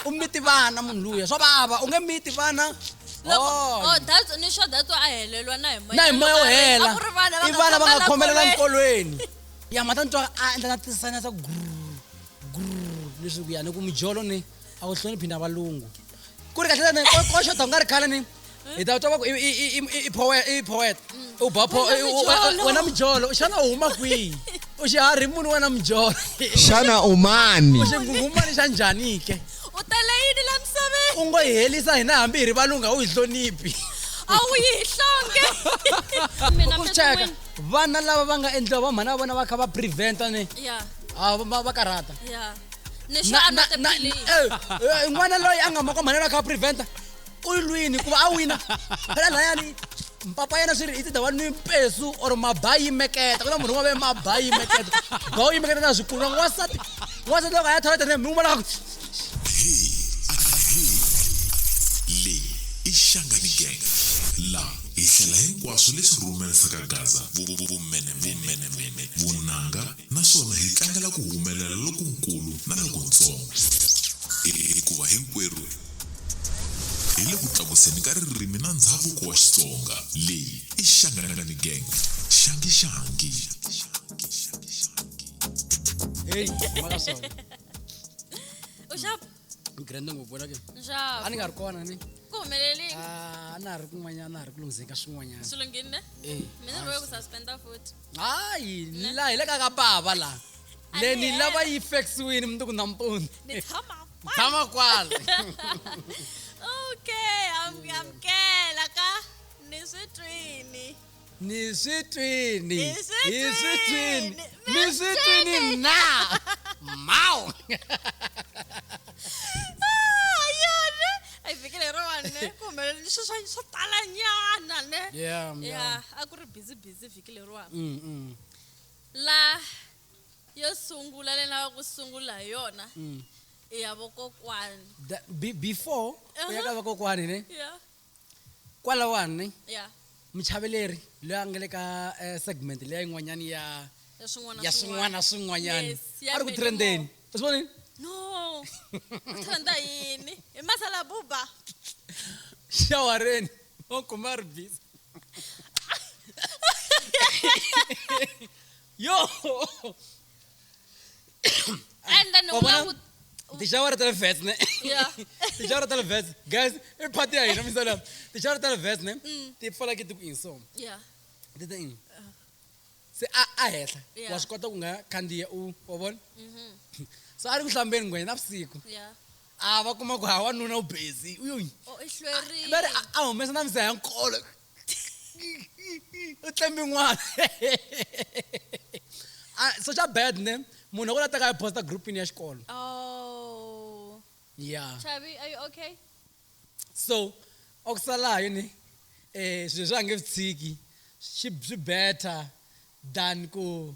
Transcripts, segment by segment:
umiti vana munhu luya swa baba u nge miti vana that's ni sure that I helelwa na hi moya. na hi moya wo hela A ku ri vana i vana va nga khomelela exikolweni. nkolweni ya ma ta ntwa a endla na tisana sa leswi ku ya ni ku mijolo ni a ku hloniphi na valungu ku ri kahle ne ko xota nga ri khale ni hi ta twa ku i poet u ba wena mijolo xana u huma kwihi u xiharhi munhu wena mijolo Shana umani. u xingungumani xa njhani ke U tele yini la misaveni? u ngo hi helisa hina hambi hi ri valungu a wu hi hloniphi A wu yi hlonge. Mina ku cheka vana lava va nga endliwa va mhana va vona va kha va preventa ni Yeah. va karhata Yeah. Ni sure I'm not the police. n'wana loyi a nga maka mhana a kha a preventa u lwini ku va a wina phela layani mpapa yena swi ri i tida wa nwi mpesu or mabayi meketa ku na munhu wa ve mabayi meketa ba u yimeketa na swikulu n'wansati loko a ya tholete ni mi n'wi vonaka Le Ishangani Gang. La ihlela hinkwaswo leswi rhumerisaka Gaza vumene vunanga naswona hi tlangela ku humelela lokukulu na lokuntsongo hikuva hinkwerhu hi le ku tlakuseni ka ririmi na ndhavuko wa Xitsonga. Leyi i Shangani Gang. Shangi hey maka sona U xap. grande ngopfu wena ke Njhani? a ni nga ri kona ni Ku humelelini? a na ha ri kun'wanyana na ha ri ku lunghiseni ka swin'wanyana Swilungini ne? Mina ni voye ku suspenda futhi. hayi la hi le ka bava la le ni lava yi fexiwini mundzuku nampundzu Ni tshama. tshama kwala Okay, amkela ka ni swi twini. ni swi twini Ni swi twini. ni swi twini na mau Yona. Ai fikile ro ne ku humelelini swo tala nyana ne. Yeah, a ku ri busy fikile ro. La yo sungula lena ku sungula hi yona. Ya vokokwani. before u ya ka vakokwani ne Yeah. kwalawani Yeah. muchaveleri loyi a nga le ka segment leya yin'wanyani ya swin'wana na swin'wanyani Yes, ya a ri ku Many trendeni u swi vonini No. Trenda yini? I masala buba. shawareni o kuma ri busy yo And then Wa vona u tixawara ta le vets ne Yeah. tixawara ta le vets guys i phati ya hina misala tixawara ta le vets ne ti pfala ke ti ku insom Yeah. ti ta ini se a hehla Yeah. wa swi kota ku nga khandziya wa vona so a ri ku hlambeni ngwenya navusiku Yeah. a va kuma ku hawanuna u busy uyoyi Oh, ihlwerile. va ri a humesa na misa ya nkolo u tlembi n'wana so xa bad ne munhu a ku la teka a posta groupini ya xikolo Oh. ya Chavi, are you okay? so okusalayo ni swilo swi nge tshiki swi better than ku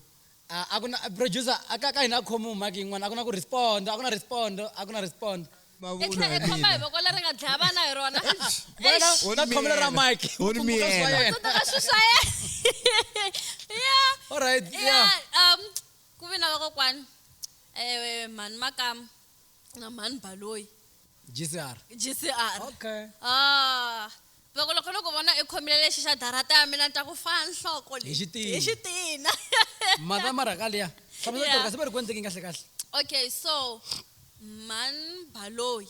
a ku na producer ka hina khomi maki yin'wana a ku na ku respond a ku na respond Ekhaya ekhoma hi voko leri nga dlaya vana hi rona. na khomela ra mic Only me and- Tsaka swi Yeah. all right Yeah, yeah ku vi na vakokwani. Mani Makam na Mani Baloyi. GCR GCR. okay Loko loko vona i khomile lexi xa darata ya mina ni ta ku fana nhloko Hi xitina. Hi xitina. mata maraka liya Yeah. kasi va ri ku endlekeni kahle kahle Okay, so Mani Baloyi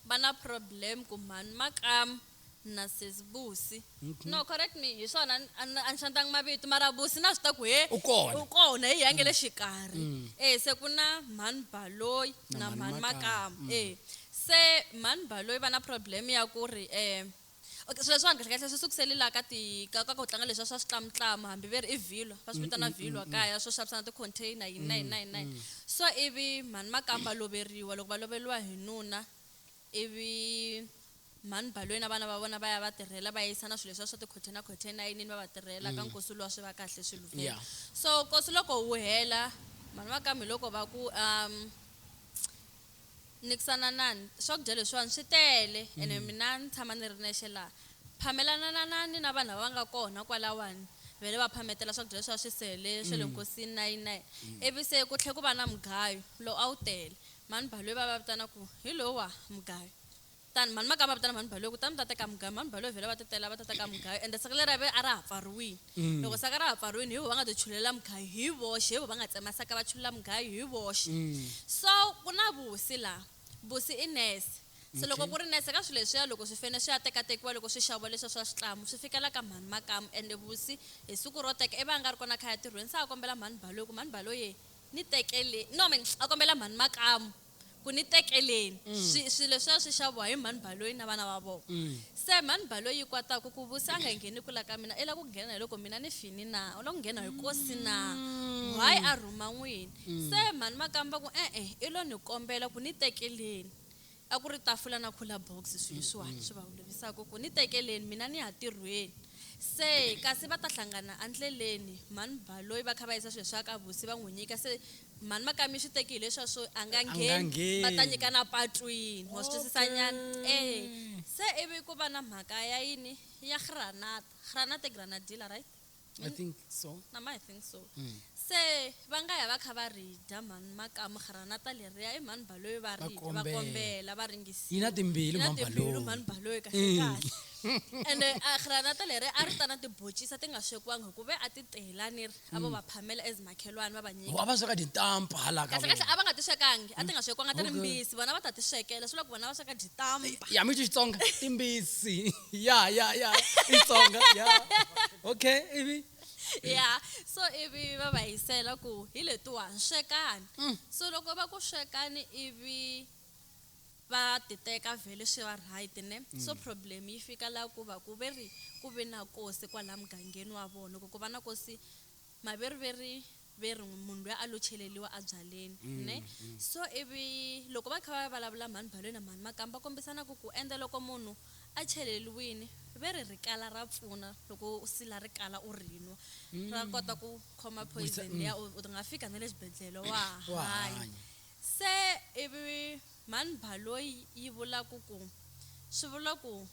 va na problem ku Mani Makam na Sesibusi. No, correct me. Hi swona a ni xantangi mavito mara Busi na swi ta ku U kona. u kona hi yange le xikarhi. Se ku na Mani Baloyi na Mani Makam. Se Mani Baloyi va na problem ya ku ri okay, swilo swa kahle kahle swi sukuseli la ka ku tlanga leswi swa switlamutlamu hambi ve ri i vhilwa va swi vitana vhilwa kaya swo xavisana ti-container yini. So ivi Mani Makam va loveriwa loko va loveriwa hi nuna ivi Mani Baloyi na vana va vona va ya va tirhela va yisa na swilo leswiya swa ti-container yini va va tirhela ka nkosi luwa swi va kahle swilo vhela. Yeah. So nkosi loko wu hela Mani Makam hi loko va ku nikisana nani swakudya leswiwani swi tele ene mina ni tshama ni ri nexe laha phamelana nani na vanhu lava nga kona kwalawani vele va phametela swakudya leswiya swi sele swe le nkosini na yini ivi se ku tlhe ku va na mugayo lowu a wu tele mani baloyi va va vitana ku hi lowa mugayo tani mani makama vitana mani baloyi kutani mi ta teka mugayo mani baloyi vhele va titela va ta teka mugayo ende siku lera ve a ra ha pfariwini loko saka ra ha pfariwini hi vo va nga ti chulela mugayo hi voxe hi vo va nga tsemasaka va chulela mugayo hi voxe so ku na busi laha busi i nese se loko ku ri nese ka swilo leswiya loko swi fene swi ya tekatekiwa loko swi xaviwa leswiya swa switlamu swi fikela ka mhani makamu ende busi hi siku ro teka iva a nga ri kona khaya tirhweni se a kombela mhani baloyi ku mhani baloyi ni tekeleni a kombela mhani makamu ku ni tekeleni swilo leswiya swi xaviwa hi mhani baloyi na vana va vona se mhani baloyi yi kwataku ku busi a nga ngheni kula ka mina i la ku nghena hi loko mina ni fini na u la ku nghena hi kosi na why a rhuma n'wini se mhani makamu va ku i lo ni kombela ku ni tekeleni a ku ri tafula na khula box swilo swiwani swi va olovisaka ku ni tekeleni mina ni ya tirhweni se kasi va ta hlangana endleleni mhani baloyi va kha va yisa swilo swa ka busi va n'wi nyika se mhani makami swi teki hi leswiya swo a nga ngheni va ta nyika na patwini wa swi twisisanyana se ivi ku va na mhaka ya yini ya granata granadilla right I think so. I think so. Se va nga ya va kha va ri dya mhani makamu granata leriya i mhani baloyi va ri va kombela va ringisiwa Yi na timbilu mhani baloyi kahle kahle ende granata leri a ri ta na tiboncisa ti nga swekiwangi hikuva a ti telani ri a vo va phamela as makhelwani va va nyika wa va sweka titampa hala ka kahle a va nga ti swekangi a ti nga swekiwanga ti ri mbisi vona va ta ti swekela swi vula ku vona va sweka titampa ya mi Xitsonga timbisi ya Xitsonga ya okay ivi yeah so ivi va va yisela ku hi letiwani swekani so loko va ku swekani ivi va ti teka vhele swi va right ne so problem yi fika laha ku va ku veri ku ve na kosi kwala mugangeni wa vona ku va na kosi veri munhu loyi a lo cheleliwa abyaleni ne so ivi loko va kha va vulavula mhani baloyi na mhani makamu va kombisana ku endla loko munhu a cheleliwini veri rikala ra pfuna loko sila rikala u rinwa ra kota ku khoma poison leya u nga fika na le xibedhlele wa hanya se ivi mhani baloyi yi vula ku swi vula ku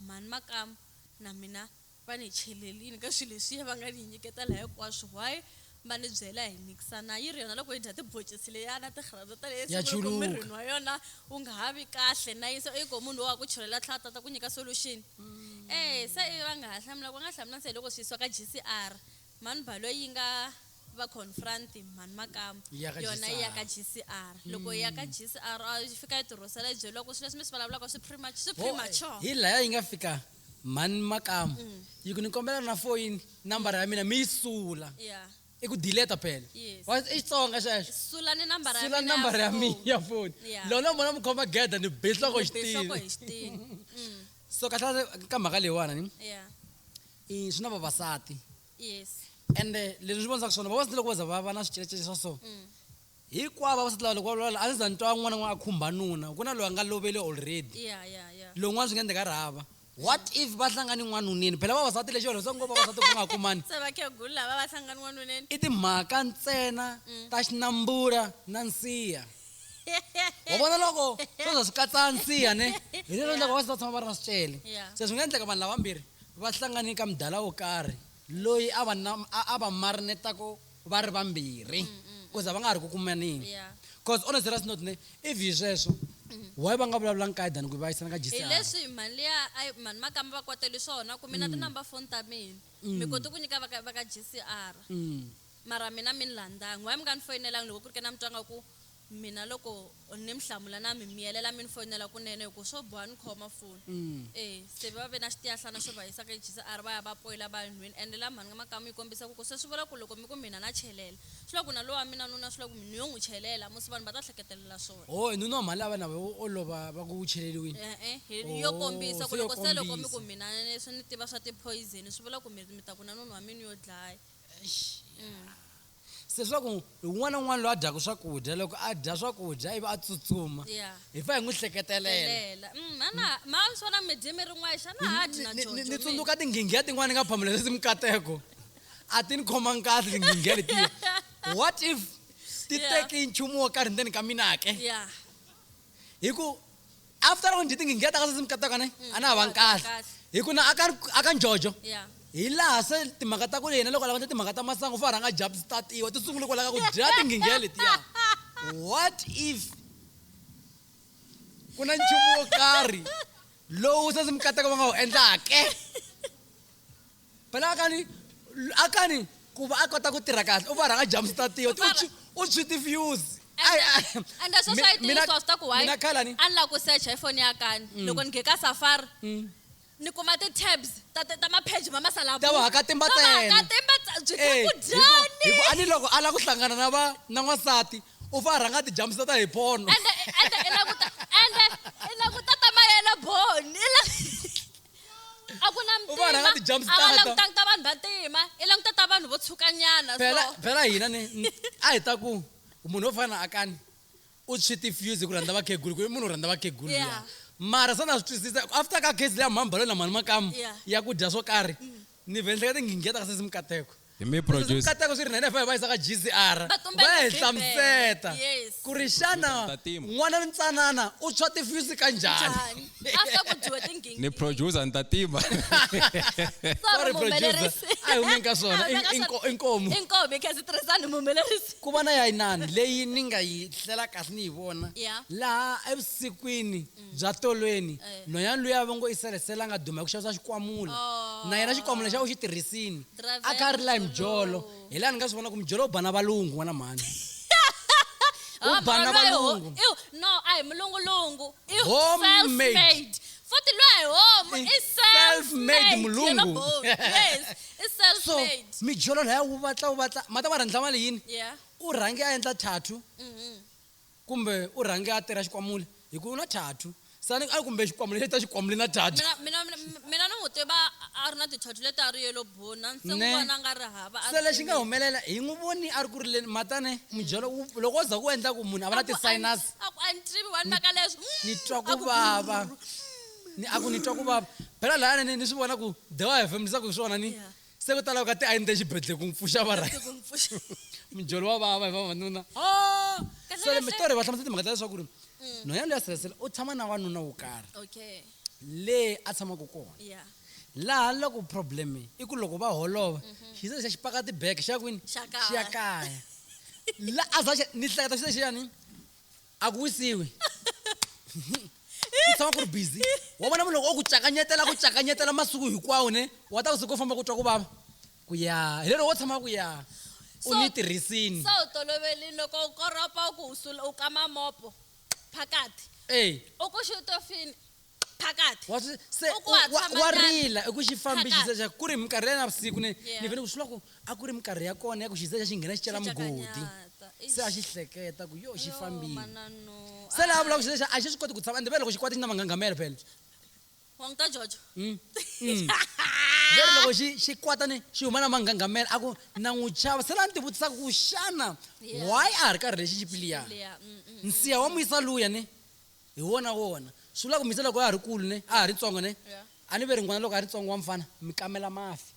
mhani makamu na mina va ni chelelini ka swilo leswiya va nga ni nyiketela hinkwaswo why va ni byela hi mikisana yi ri yona loko yi dya tiboncisi leyana tigranata mirini wa yona u nga ha vi kahle na yiso i ku munhu wa ku cholela tlhata ta ku nyika solution se va nga ha hlamula ku nga hlamula se loko swi yisiwa ka GCR mhani baloyi yi nga va confront mhani makamu yona yi ya ka GCR loko yi ya ka GCR a fika yi tirhosela yi byeliwa ku swilo leswi mi swi vulavulaka swi premature hi laya yi nga fika mhani makamu yi ku ni kombela na foyini nambara ya mina mi yi sula i ku delete phela wa i Xitsonga xexo sula ni nambara ya mina ya phone lona mona mi khoma geda ni bihloko xitini so kahle ka mhaka leyiwana ni swi na vavasati ende leswi swi vonisaka swona vavasati loko va za va va na swicelecele swa so hinkwavo vavasati lava loko va vulavula a ndzi za ni twa n'wana n'wana a khumba nuna ku na loyi a nga lovele already lowun'wana swi nga endleka rihava what if va hlangani n'wanunini phela vavasati lexi vanhu ngopfu vavasati ku nga kumani se vakhegula lava va hlangani n'wanunini i timhaka ntsena ta xinambura na nsiya wa vona loko swo za swi katsa nsiya ne hi leswi endlaka vavasati va tshama va ri na swicele se swi nga endleka vanhu lavambirhi va hlangani ka mdala wo karhi loyi a va marinetako va ri vambirhi ku za va nga ha ri ku kumanini because on a serious note ne if hi sweswo why va nga vulavulanga kaidani ku va yisana ka GCR hi leswi mhani liya mhani makamu va kwatele swona ku mina tinamba phone ta mina mi koti ku nyika va ka GCR mara mina mi ni landangi why mi nga ni foyinelangi loko ku ri ke na mi twanga ku mina loko ni mi hlamula na mi miyelela mi ni foyinela kunene hi ku swo boha ni khoma foni se va ve na xitiyahlana xo va yisa ka GCR va ya va poyila vanhwini ende la mhani makamu yi kombisa ku se swi vula ku loko mi ku mina na chelela swi vula ku na lowa mina nuna swi vula ku ni yo n'wi chelela musi vanhu va ta hleketelela swona nuna wa mhani lava na olova va ku cheleliwini yo kombisa ku loko se loko mi ku mina leswi ni tiva swa tipoison swi vula ku mi ta ku na nuna wa mina yo dlaya se swa ku un'wana na un'wana loyi a dyaka swakudya loko a dya swakudya ivi a tsutsuma hi fa hi n'wi hleketelela ma swona mi dye mi ri n'wana xana ha dyi na ni tsundzuka tinghinghiya tin'wana ni nga phamela leswi mikateko a ti ni khomangi kahle tinghinghiya letiya what if ti teki nchumu wo karhi ndzeni ka mina ke hi ku after loko ni dye tinghinghiya ta ka sesi mikateko ne a na ha vangi kahle hi ku na aka njojo hi laha se timhaka ta ku yena loko lavanta timhaka ta masangu fa rhanga jump startiwa ti sungule kwalaka ku dya tinghinghiya letiya what if ku na nchumu wo karhi lowu se simkateko va nga wu endlake phela akani ku va a kota ku tirha kahle u va rhanga jumpstartiwa u tshwi ti-fuse and the society is was talk why mina khalani unlike ku search iPhone ya kani loko ni ngeka Safari ni kuma ti-tabs ta mapheji ma masalabu ta va hakatimba tsena byi kudani hi ku ani loko a la ku hlangana na n'wansati u fa rhanga ti-jumpstart hi phono and ilakuta ta mayela boni a ku na u va rhanga ti-jumpstart langutanga ta vanhu va tima i languta ta vanhu vo tshukanyana phela hina a hi ta ku munhu wo fana akani u tshwi ti-fuse ku rhandza vakhegulu ku i munhu u rhandza vakhegulu ya mara se na swi twisisa after ka case leya mhambalo na mhani makamu ya ku dya swo karhi ni vhele hleketa nghingeta ka sesimkateko mikateko swi ri nene fa hi va yisaka GCR va hi hlamuseta ku ri xana n'wana ni ntsanana u tshwa ti-fuse ka njhani after ku dyiwe tingingi ni producer ni ta tima sorry producer a hi humeni ka swona inkomu because tirhisani muhumelerisi ku va na ya yinani leyi ni nga yi hlela kahle ni yi vona laha evusikwini bya tolweni nhwanyana luya va ngo i selesela nga duma hi ku xavisa xikwamula na yena xikwamula xa u xi tirhisini a kha ri la hi mijolo hi laha ni nga swi vona ku mijolo u bana valungu n'wana mhani u bana valungu no a hi mulungulungu i Homemade. self-made futhi loyi home i self-made mulungu. yes i so self-made mijolo laya wu vatla mata va rhandla mali yini yeah u rhange a endla thatu kumbe u rhange a tirha xikwamula hi ku u na thatu sani a kumbe xikwamula leta xikwamula na thatu mina ni n'wi tiva a ri na tithotho leti a ri yelo bona se n'wi vona nga ri hava se lexi nga humelela hi n'wi voni a ri ku ri le matane mijolo loko wo za ku endla ku munhu a va na ti-sinus a ni tivi wa ni maka leswi ni twa ku vava ni twa ku vava phela laya ni swi vona ku dewa hi fambisaka hi swona ni se ku tala ka ti ayini xibedhlele ku n'wi pfuxa varhai mijolo wa vava hi vavanuna se mitori va hlamusela timhaka ta leswaku ri nhwanyana leyi ya selesela u tshama na wanuna wo karhi okay leyi a tshamaka kona yeah laha loko problem i ku loko va holova xi ze xi paka tibeke xa kwini Xa xi ya kaya la a za ni hleketa xi lexiyani a ku wisiwi ku tshama ku ri busy wa vona munhu loko o ku cakanyetela masiku hinkwawo ne wa ta ku siku u famba ku twa ku vava ku ya hi lero wo tshama ku ya u ni tirhisini so u tolovelini loko u koropa u kama mopo phakati u ku xitofini phakati wa rila i ku xi fambi xi sexa ku ri minkarhi ya navusiku ni vhele ku swi lwa ku a ku ri minkarhi ya kona ya ku xi sexa xi nghena xi cela mugodi se a xi hleketa ku yo xi fambile se laha vulaka xi sexa a xi swi koti ku tshama ende ve loko xi kwata xi na mangangamelo phela wa n'wi ta jojo veri loko xi kwatani xi huma na mangangamelo a ku na n'wi chava se laha ni ti vutisaka ku xana why a ri karhi lexi xipiliyana nsiya wa muyisa luya ne hi wona swi vula ku misa loko a ha ri kulu ne a ha ri ntsongo ne a ni veri n'wana loko a ri ntsongo wa mfana mi kamela mafi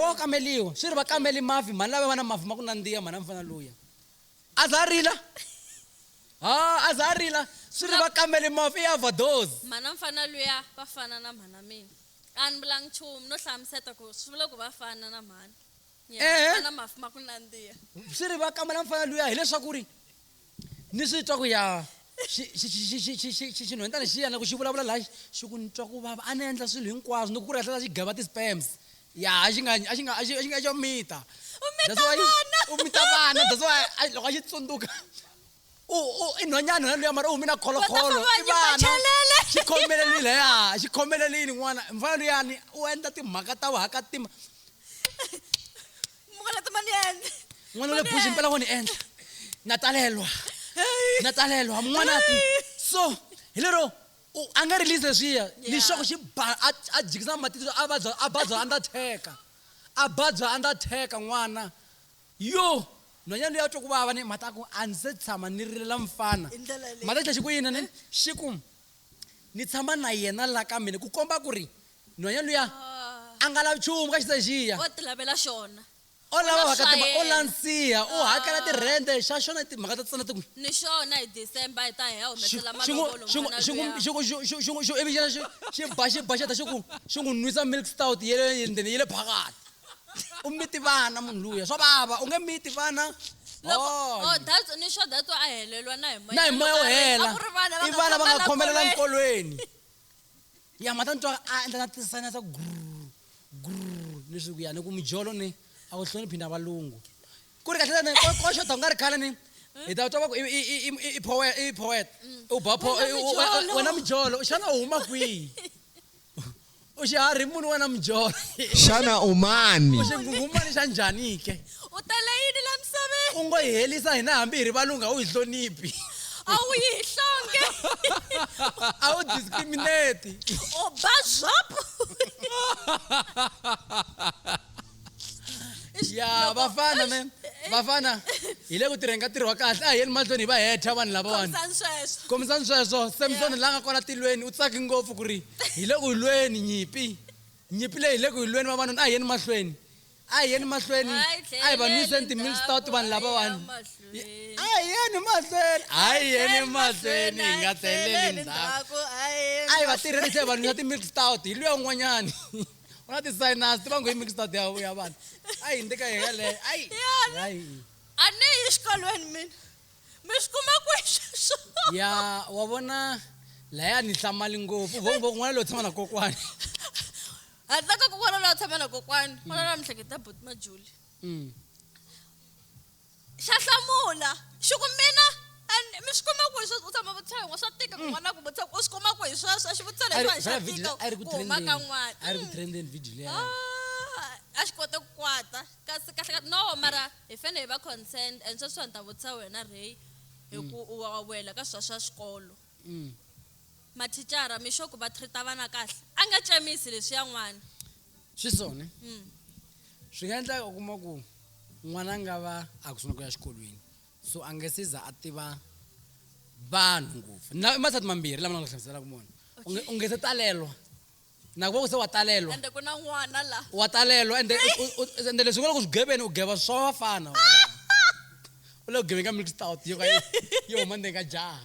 wa kameliwa swi ri va kameli mafi mhani lava va na mafi ma ku nandziha mhani a mfana luya a za a rila a za a rila swi ri va kameli mafi i avados mhana mfana luya va fana na mhana mina a ni vulangi nchumu no hlamuseta ku swi vula ku va fana na mhani na mafi ma ku nandziha swi ri va kamela mfana luya hileswaku ri ni swi twa ku ya xinhwentana xiya na ku xi vulavula laha xi ku ni twa ku vava a ni endla swilo hinkwaswo ni ku ri hlela xi gava ti-spams ya xi nga xo mita u mita vana that's why loko a xi tsundzuka i nhwanyana luya mara u humi na kholokholo i vana xi khomelelile xi khomelelile n'wana mfana luyani u endla timhaka ta vuhakatima n'wana le bushi mpela wo ni endla na talelwa n'wanati so hi lero a nga release leswiya lexoko a jikisa matihlo a badza undertaker n'wana yo nhwanyana leyi ya twa ku vava ni mhata ku a ndzi se tshama ni rilela mfana mhata xi tlhe xi ku yini ni xi ku ni tshama na yena la ka mina ku komba ku ri nhwanyana luya a nga lavi nchumu ka xisexiya o ti lavela xona o lava o lansiya o hakela tirhente xa xona timhaka ta tsana tiku ni xona hi December hi ta hi ya humesela xi ba xeta xi n'wi nwisa milk stout ye le phakati u miti vana munhu luya swa vava u nge miti vana that's ni sure that a helelwa na hi moya na hi moya wo hela A ku ri vana i vana va nga khomelela exikolweni. nkolweni ya ma ta ntwa a endla na tisana sa grrr leswi ku yani ku mijolo ni a wu hloniphi na valungu ku ri kahle ko xota u nga ri khale ni hi ta twa va ku i poet u ba wena mijolo xana u huma kwihi u xiharhi munhu wena mijolo Shana umani. u xingungumani xa njhani ke U tele yini la misaveni? u ngo hi helisa hina hambi hi ri valungu a wu hi hloniphi A wu yi hlonge. a wu discriminate U ba zwapu. ya vafana hi le ku tirheni ka ntirho wa kahle a hi yeni mahlweni hi va heta vanhu lavawani Kombisani sweswo. kombisani sweswo samson la nga kona tilweni u tsaki ngopfu ku ri hi le ku lweni nyimpi leyi hi le ku hi lweni vavanuna a hi yeni mahlweni a hi yeni mahlweni a hi va nwiseni ti-milk stout vanhu lavawani a hi yeni mahlweni a hi yeni mahlweni hi nga tlheleli ndzhaku a hi va tirheni tlhe hi va nwisa ti-milk stout hi luya un'wanyani u na ti-sinus ti va ngo hi milk stout ya vanhu a hi ndzi ka hi yeleyo hayi A ni yi xikolweni mina. Mi swi kuma kwihi sweswo? ya wa vona laya ni hlamali ngopfu n'wana loyi u tshama na kokwani Hatla ka kokwana loyi a tshama na kokwani. N'wana loyi a mi hleketa buti Majuli. Xa hlamula. Xi ku mina mi swi kuma kwihi sweswo u tshama vutisa hin'we swa tika ku n'wana ku vutisa u swi kuma kwihi sweswo a xi vutisa leswiwani xa tika a ri ku ku huma ka n'wana. a ri ku trendeni video leya A xi kota ku kwata kasi kahle no mara hi fanele hi va concerned and sweswo ni ta vutisa wena Ray hi ku u wa wela ka swilo swa xikolo mathicara mi sure ku va treat-a vana kahle a nga tsemisi leswi ya n'wana swi swona swi nga endleka u kuma ku n'wana a nga va a ku sungula ku ya xikolweni so a nge siza a tiva vanhu ngopfu na masati mambirhi lama nga hlamuselaka mona u nge se talelwa na ku se wa talelwa ende ku na n'wana la wa talelwa ende leswi nga loko swigebeni u geva swa vafana u le ku geveni ka milk stout yo huma ndzeni ka jaha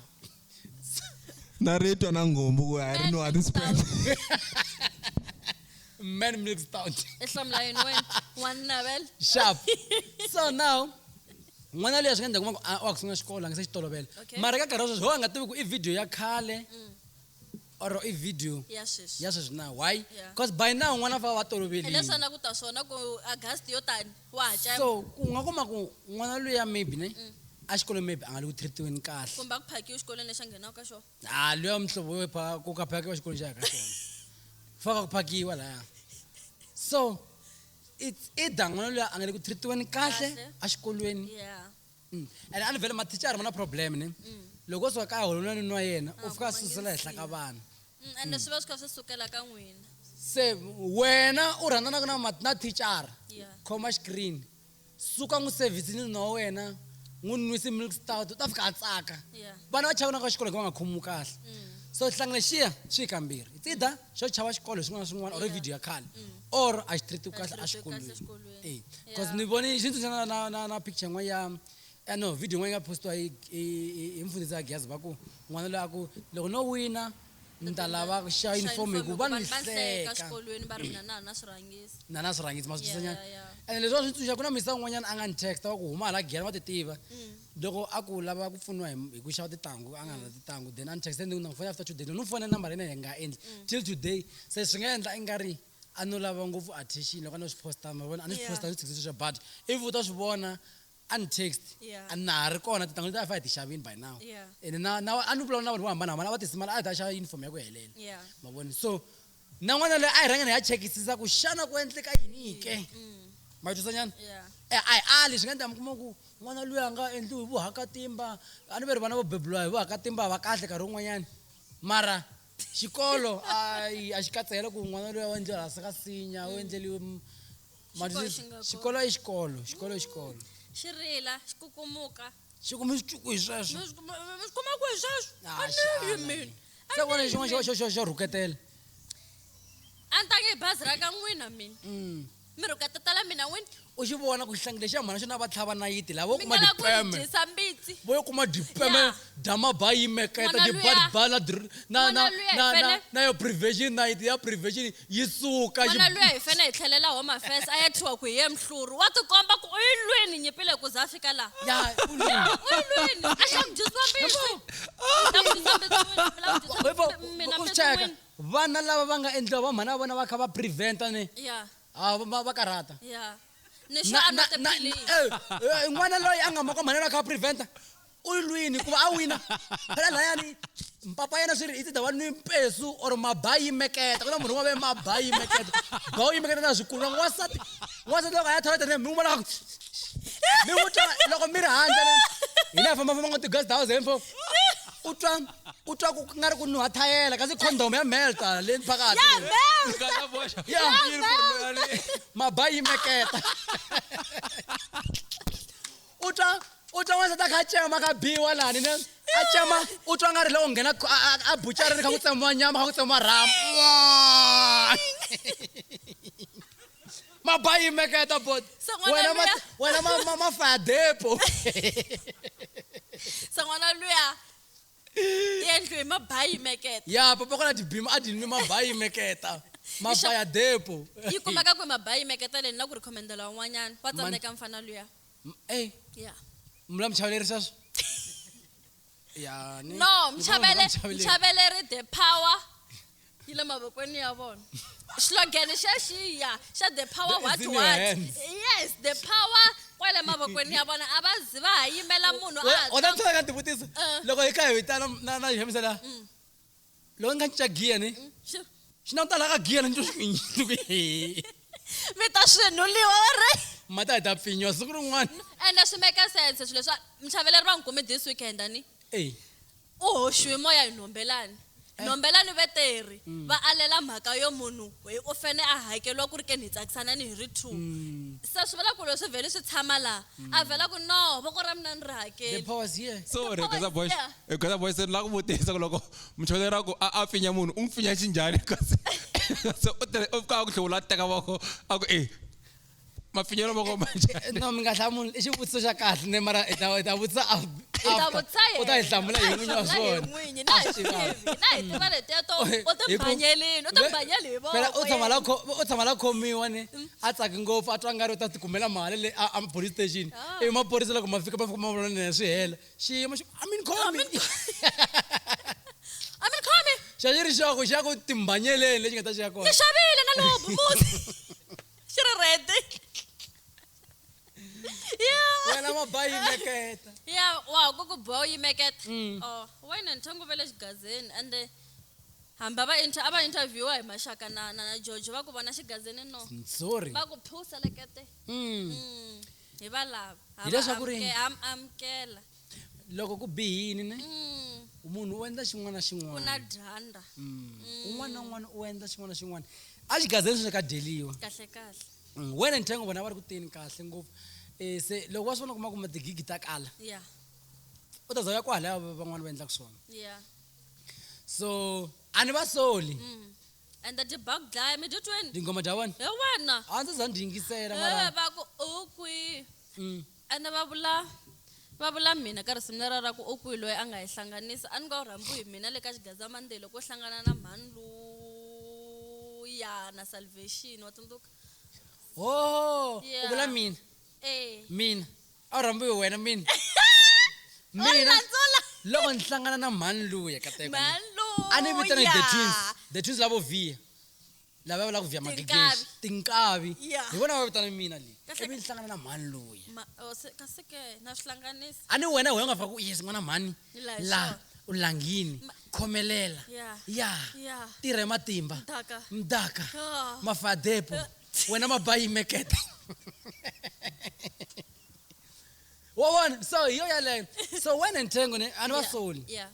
Narrator na ngombo ku I don't know at this point. man milk stout i hlamula yini wena n'wana vele sharp so now n'wana leyi swi nga endla kuma ku wa ku sungula xikolo a nga se xi tolovela Okay. mara ka nkarhi wa sweswi ho a nga tivi ku i video ya khale or i video ya sweswi ya sweswi na why Yeah. because by now n'wana va va hi toloverile leswi na ku ta swona ku August yo tani wa ha cema so ku nga kuma ku n'wana luya maybe ne a xikolweni maybe a nga le ku treatiweni kahle kumbe a ku phakiwe xikolweni lexi a nghenaka ka xona luya muhlovo we ku ka phakiwa xikolweni xa ya ka xona faka ku phakiwa laya so it's either n'wana luya a nga le ku treatiweni kahle Kahle. a xikolweni yeah and a ni vhele mathicara ma na problem ne loko o suka kaya holonwanini wa yena u fika a susela henhla ka vana ende swi va swi kha swi sukela ka n'wina se wena u rhandzanaka na thicara yeah khoma screen suka n'wi servicini na wena n'wi nwisi milk stout u ta fika a tsaka yeah vana va chavanaka xikolo hi ku va nga khomiwi kahle so hlangana xiya swi hi kambirhi it's either xo chava xikolo hi swin'wana na swin'wana or i video ya khale or a xi treatiwi kahle a treatiwi kahle xikolweni exikolweni. because Yeah. ni vone xi tsundzuxa na picture yin'wana ya no video yin'wana yi nga postiwa hi mfundhisi ya gezi va ku n'wana loyi a ku loko no wina ni ta lava xa uniform hi ku va ni hleka hleka xikolweni va ri mina na swirhangisi na na swirhangisi ma swi Yeah, twisanyana yeah. ene leswi va swi tsundzuxa ku na misa un'wanyana a nga ni text wa ku huma hala gera va ti tiva loko a ku lava ku pfuniwa hi ku xava tintangu a nga na tintangu then a ni text ni na phone after today no phone number yena hi nga endli till today se swi nga endla i nga ri a no lava ngopfu attention loko a no swi posta ma vona a ni swi Yeah. posta ni swi swa but if u ta swi vona a ni text Yeah. a na ha ri kona tintangu leti a fa hi ti xavini by now Yeah. ene na a ni vulavula na vanhu vo hambanahambana a va tisimala a hi ta xava uniform ya ku helela yeah ma voni so na n'wana loyi a hi rhanga ni ya chekisisa ku xana ku endleka yini ke ma twisanyana yeah a hi ali swi nga endla mi kuma ku n'wana luya a nga endliwi hi vuhakatimba a ni ve ri vana vo bebuliwa hi vuhakatimba va kahle nkarhi wun'wanyana mara xikolo a xi katsela ku n'wana luya wa endliwa hansi ka sinya u endleliwe Xikolo xi nga xikolo i xikolo xikolo i xikolo xi rila xi kukumuka xi kumi xicuku hi sweswo mi swi kuma ku hi sweswo Ah, a ni xana. yi mina se vona xin'wana xo rhuketela a ni tange hi bazi ra ka n'wina mina mi rhuketela mina n'wini u xi vona ku xihlangi lexi ya mhana xona va tlhava nayiti laha vo mi kuma ngala ku dipeme ni dyisa mbitsi vo kuma dipeme Ya. dama bayi meketa N'wana luya- dibadibala n'wana luya hi na yo prevention nayiti ya prevention yi suka n'wana luya hi fane hi tlhelela home affairs a ya thyiwa ku hi ye mhluri wa tikomba ku u yi lwini nyipile ku za fika laha ya u yi lwini a xa ku dyisiwa mbitsi ta ku dyisa mbitsi n'wini, mi lava ku dyisa mina u mbitsi cheka n'wini. vana lava va nga endliwa va mhana va vona va kha va preventa ni ya va karhata ya ni sure a nwa tiphilisi n'wana loyi a nga maka mhana a kha a preventa u yi lwini ku va a wina phela layani mpapa yena swi ri i tida wa nwi mpesu or mabayi meketa ku na munhu wa ve mabayi meketa ba u yimeketa na swikulu n'wansati loko a ya tholetene mi n'wi vona mi n'wi twa loko mi ri handle hina hi fambafamba nga ti-guest house info u twa ku nga ri ku nuha thayela kasi condom ya melta le phakathi ya mel Kaza boxa. Ya. mabayi meketa u twa n'wansati a kha a cema kha biwa lani ne a cema u twa nga ri loko nghena a bucari ri kha ku tsemiwa nyama kha ku tsemiwa rhamu mabayi meketa bot So n'wana wena mafaya depo se n'wana luya i endliwe hi mabayi meketa ya papa kona dibima a di nwi mabayi meketa mafaya depo yi kumeka ku mabayi meketa leyi na ku rikhomendela wan'wanyana wa tsandzeka mfana luya ya mula michavelerisa swo ya no mchaveleri the power yi le mavokweni ya vona xilogene xa xiya xa the power It's what in your what hands. yes the power kwale mavokweni ya vona a va zi va ha yimela munhu u ta tsala ka tivutiso loko hi kha hi vitana na xamisela loko nga cinca giya ni xi langutala ka giya ni mi ta swinuliwa ri mata hi ta pfinyiwa siku rin'wana ende swi make sense swilo leswi mchaveleri va n'wi kumi this weekend ani eyi u hoxiwe moya hi nhombelani nhombelani veteri va alela mhaka yo munhu u fane a hakeriwa ku ri ke ni hi tsakisanani hi ri two se swi vula ku leswi vhele swi tshama laha a vhela ku no voko ra mina ni ri the hakeli powers here Sorry, Kaza boy. Yeah. Kaza boy se la ku vutisa ku loko muchonera ku a pfinya munhu u n'wi pfinya xinjhani kasi se u ka ku hlawula teka voko a ku mapfinyelo voko manjhani. no mi nga hlamuli i xivutiso xa kahle ne mara hi ta vutisa ta vutisa u ta hi hlamula hi n'winyi wa swona n'winyi na hi tivi na hi tiva letiya to u tibanyelini u tibanyeli hi voko u tshama la khomiwa ni a tsaki ngopfu a twa nga ri u ta tikumela mali le a police station ivi maphorisa loko ma fika ma vona nene swi hela xiyimo xi I mean khomi I mean khomi xa xi ri xoko xa ku timbanyeleni lexi nga ta xi ya kona ni xavile na lobu musi xi ri rete wena mabayi meketa ya wa ku boha yi meketa wena nthangu vele xigazeni ende hamba a va interviewa hi maxaka na George va ku vona xigazeni no sorry va ku phusa lekete hi va lava Hileswaku ri- amukela loko ku bihini ne munhu u endla xin'wana na ku xin'wana na dyandza un'wana na un'wana u endla xin'wana na xin'wana a xigazeni swi ka deliwa kahle kahle wena nthengo vona va ri ku teni kahle ngopfu se loko wa swi vona kuma tigigi ta kala ya u ta za ya kwahalaya van'wana va endlaka swona ya so a ni va soli ende tibag dlaya mi titweni tinghoma ta vona hi wena a ndzi za ni yingisela mara va ku u kwi ende va vula mina ka risimu lera ra ku u kwi loyi a nga hi hlanganisa a ni nga rhambu hi mina le ka xigazamandelo ko hlangana na mhani luya na salvation wa tsundzuka o Yeah. u vula mina mina a wu rhambi hi wena mina mina landzula loko ni hlangana na mhani luya ka teko mhani a ni vitana hi luya the twins lavo vhiya lava va lava ku vhiya Tinkavi. magegexi tinkavi Yeah. hi vona va vitana mina leyi Kahle- ivi ni hlangana na mhani luya kasi ke na swihlanganisi a ni wena wena u nga fika ku yes n'wana mhani La, la sure. u langini khomelela Yeah. ya Yeah. tirha hi matimba Mdaka. mdaka Ah. mafadepo wena mabayi meketa wa vona so hi yo yaleyo so wena nthengo ni a ni va soli ya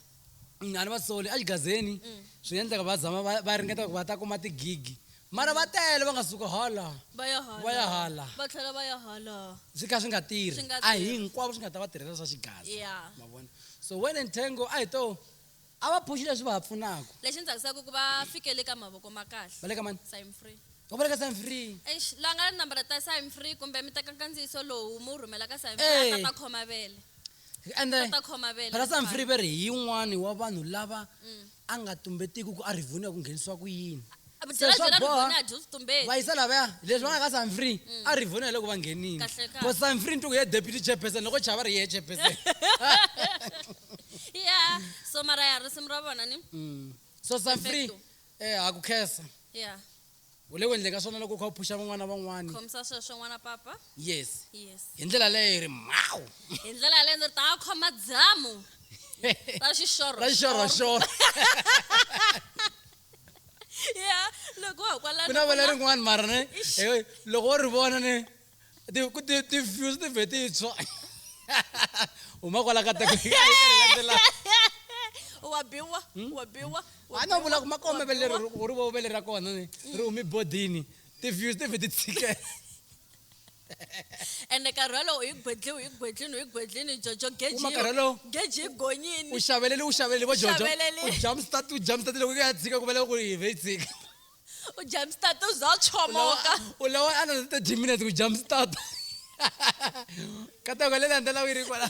a ni va soli a xigazeni swi endleka va zama va ringeta ku va ta kuma tigigi mara va tele va nga suka hala va ya hala Va ya hala. va tlhela va ya hala swi kha swi nga tirhi Swi nga a tirhi. hinkwavo swi nga ta va tirhela swa xigaza ya ma vona so wena nthengo a hi to a va phuxi leswi va ha pfunaka lexi ni tsakisaka ku va fikele ka mavoko ma kahle va le ka mani Sign free Go better get some free. eish la nga number ta sign free kumbe mi teka kandziyiso lowu mu rhumela ka sign Eh. free ta khoma vele And then, ta khoma vele phela some free beri hi yin'wani wa vanhu lava a nga tumbetiki ku a rivoniwa ku nghenisiwa ku yini. byela swa byela boha. rivoni a juice tumbeti Va yisa lavaya leswi va nga ka some free a rivoniwa loko va nghenini. Kahle kahle. Because some free ntuku ye deputy chairperson loko chava ri ye chairperson. yeah so mara ya risimu ra vona ni So some free Perfecto. ha ku khensa. yeah U le ku endleka swona loko u kha u phusha van'wana na van'wani. khomisa sweswo n'wana papa Yes. yes Hi ndlela leyo hi ri mau. hi ndlela yaleyo ndzi ta khoma dzamu ra xixoro Ra xixoroxoro. yeah loko wa kwala Ku na vele rin'wana mara ne loko u ri vona ne ti views ti vhe ti tshwa. Huma kwala ka teko yi landzelaka. wa biwa A no vula ku makome vele ri vo vele ra kona ne ri humi bodini. Ti views ti vhe ti tshikela. ene nkarhi walowo hi gwedlini jojo Kuma nkarhi wolowo? geji hi gonyini U xavelele vo Jojo. Xavelele. U jump start loko yi ya tshika ku vele ku ri hi ve tshika. u jumpstart u za chomoka U lawa a na 30 minutes ku jump start. Ka teko le landzela u yi ri kwala.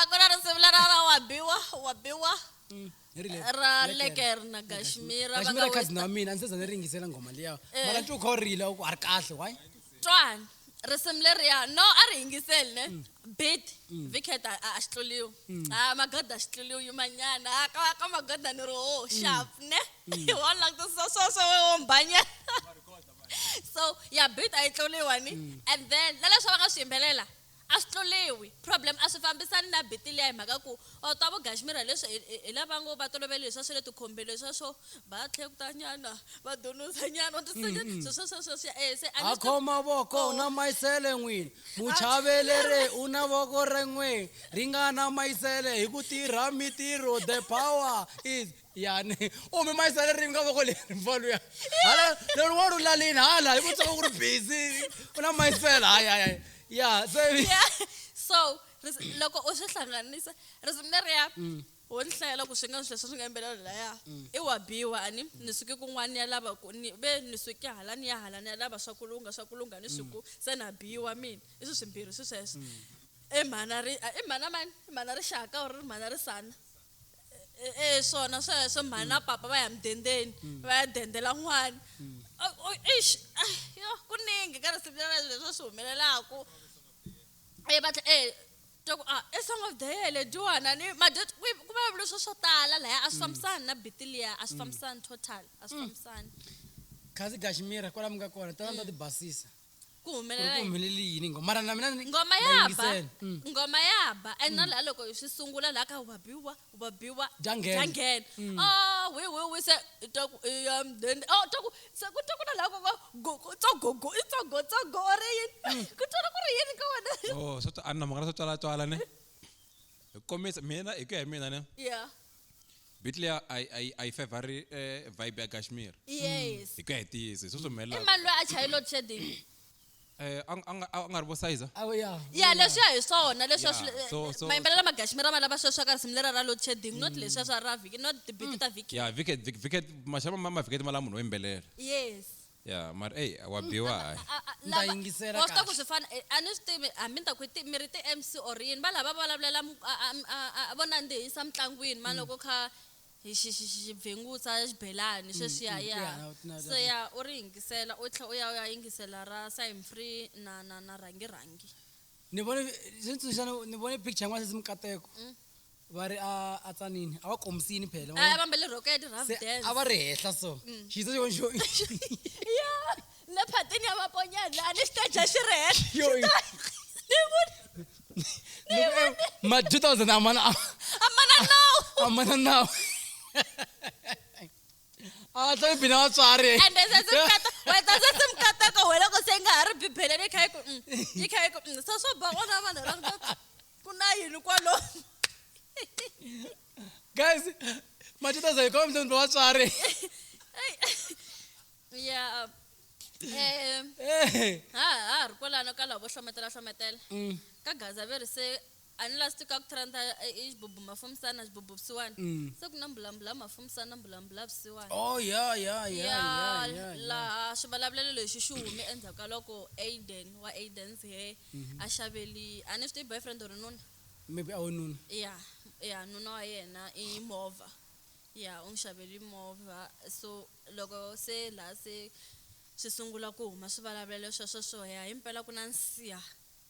ku na risimu lera wa biwa ra leker na gashmira va Kashmira nga cousin wa mina a ndzi se za ni ringisela ngoma liya. Eh. Mara ntuku kha u rile u ku a ri kahle why? twana risimu leriya no a ri yingiseli ne bit viket a xi tluriwi magada a xi tluriwi yimanyana ka magada ni ri ho sharp ne hi wona like so mbanya so ya bit a yi tluriwa ni and then na leswi va nga swi yimbelela a swi tluriwi problem a swi fambisani na biti liya hi mhaka ku u twa vugashmira leswi hi lava ngo va tolovele leswiya swa le tikhombeni leswiya swo va tlhekutanyana va donusanyana se A khoma voko na mayisele n'wini. Muchavelere u na voko rin'we ri nga na mayisele hi ku tirha mitirho the power is yani u mi mayisele ri nga voko leri mfalo ya hala lerin'wana u lalini hala hi ku tsaka ku ri busy u na mayisele hayi ya se yeah so loko u swi hlanganisa risimu leriya wo ni hlayela ku swi nga swilo leswi swi nga yimbelela laya i wa biwa ani ni suki kun'wana ya lava ni suki hala ni ya hala ni ya lava swakulunga ni suku se na biwa mina i swi swimbirhi swi sweswo i mhana rixaka or ri mhana risana swona sweswo mhana papa va ya mudendeni va ya dendela n'wana ish ku ningi ka risimu leswi swi humelelaku i song of the year lediwana ni ku vulavula swo tala laya a swi fambisani na biti liya a swi fambisani total a swi fambisani khazi Kashmira kwala mi nga kona tana ta ti basisa. ku Ku humelela yini? humeleli yini ngoma mara na mina ni- ngoma na yaba yingisela. ngoma yaba and na laha loko hi swi sungula laha ka wa biwa Bya nghena. we se se ku ta ku na laha tsogogo i tsogo ri yini ku twana ku ri yini ka wena oh swo a na mangana swo twala ne hi komisa mina hi ku ya hi mina ne yeah beat leya a yi favor vibe ya Kashmir yes hi ku ya hi tiyisi swo i swihumelela mani loyi a chayi load shedding a nga ri vo size Awu ya. ya leswiya hi swona leswiya Yeah, so- mayimbelela magashmira ma lava sweswo ka risimu lera ra load shedding not leswiya swa ra vhiki not tibiti ta vhiki ya viket maxama maviketi ma la munhu wo yimbelela yes ya mara wa biwa Nda yingisela wa swi ta ku kahle. swi fana a ni swi tivi hambi ni ta ku mi ri ti-MC or yini va lava vulavulela vo nandzihisa mitlangwini mani loko kha hi xibvengutsa xibelani sweswiya ya so ya u ri yingisela u tlhela u ya yingisela ra sign free na rhangirangi Ni vone ni vone picture y'in'wana sesi Mkateko. Va ri a tsanini a va komisini phela. a va mbele roko ya ti-rough Se dance a va ri henhla so. Xizo xo ya le phatini ya vaponyani a ni xiteja xi ri henhla Yo, yo. ma 2000 amana amana nawu a tla bina vatswari. and weta se se Mkateko we loko se nga ha ri bibeleni yi kha yi ku swo ba vona vanhu ra ku na yini kwalo Guys, ma 2000 ko mthembu vatswari. ya Eh. ha ri kwalano ka lavo hlometela ka gaza ve ri se ani last week akutranda ixibubu mafumsana xibubu vusiwana se ku na mbulambula mafumsana mbulambula vusiwana Oh yeah. laha xivulavulelo lexi xi hume endzhaku ka loko Aiden's hair a xaveli a ni swi tivi boyfriend or nuna Maybe awununa. ya nuna wa yena i movha u n'wi xaveli movha so loko se laha se swi sungula ku huma swivulavulelo sweswo ya himpela ku na nsiha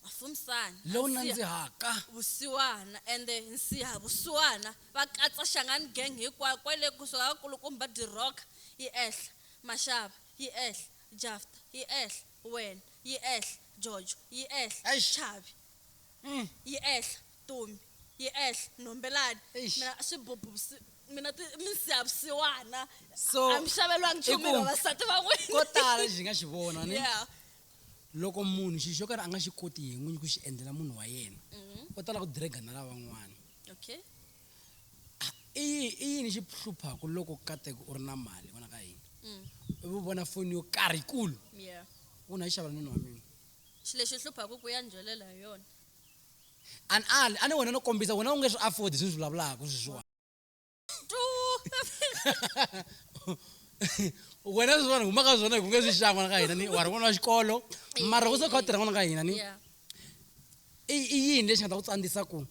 mafumsana Lowu nandzihaka. vusiwana ende nsiha vusiwana va katsa Shangani gang hinkwayo kwale kusuka ka kulukumba dirock yi ehla Mashava yi ehla Jafta yi ehla wena yi ehla Jojo yi ehla Eish. Chavi yi ehla Tumi yi ehla Nombelani Eish. mina swibubu mina minsiha vusiwana So, a mi xavelwangi nchumu i ku- vavasati van'wini Ko tala lexi hi nga xi vona ni. yeah Loko munhu xi xo karhi a nga xi koti hi n'winyi ku xi endlela munhu wa yena. U tala ku drag na lavan'wana. okay I yini xi hluphaka loko kateka u ri na mali vona ka yini? U vona foni yo karhi yikulu. yeah U na yi xavela nuna wa mina. xi lexi hluphaka ku ya ndlwelela hi yona A ni wena no kombisa wena u nge swi afford swi vulavulaka sweswiwani. Wena swi vona huma ka swona ku nge swi xava n'wana ka hina ni wa ri n'wana wa xikolo mara u se kha u tirha n'wana ka hina ni. yeah I yini lexi nga ta ku tsandzisa ku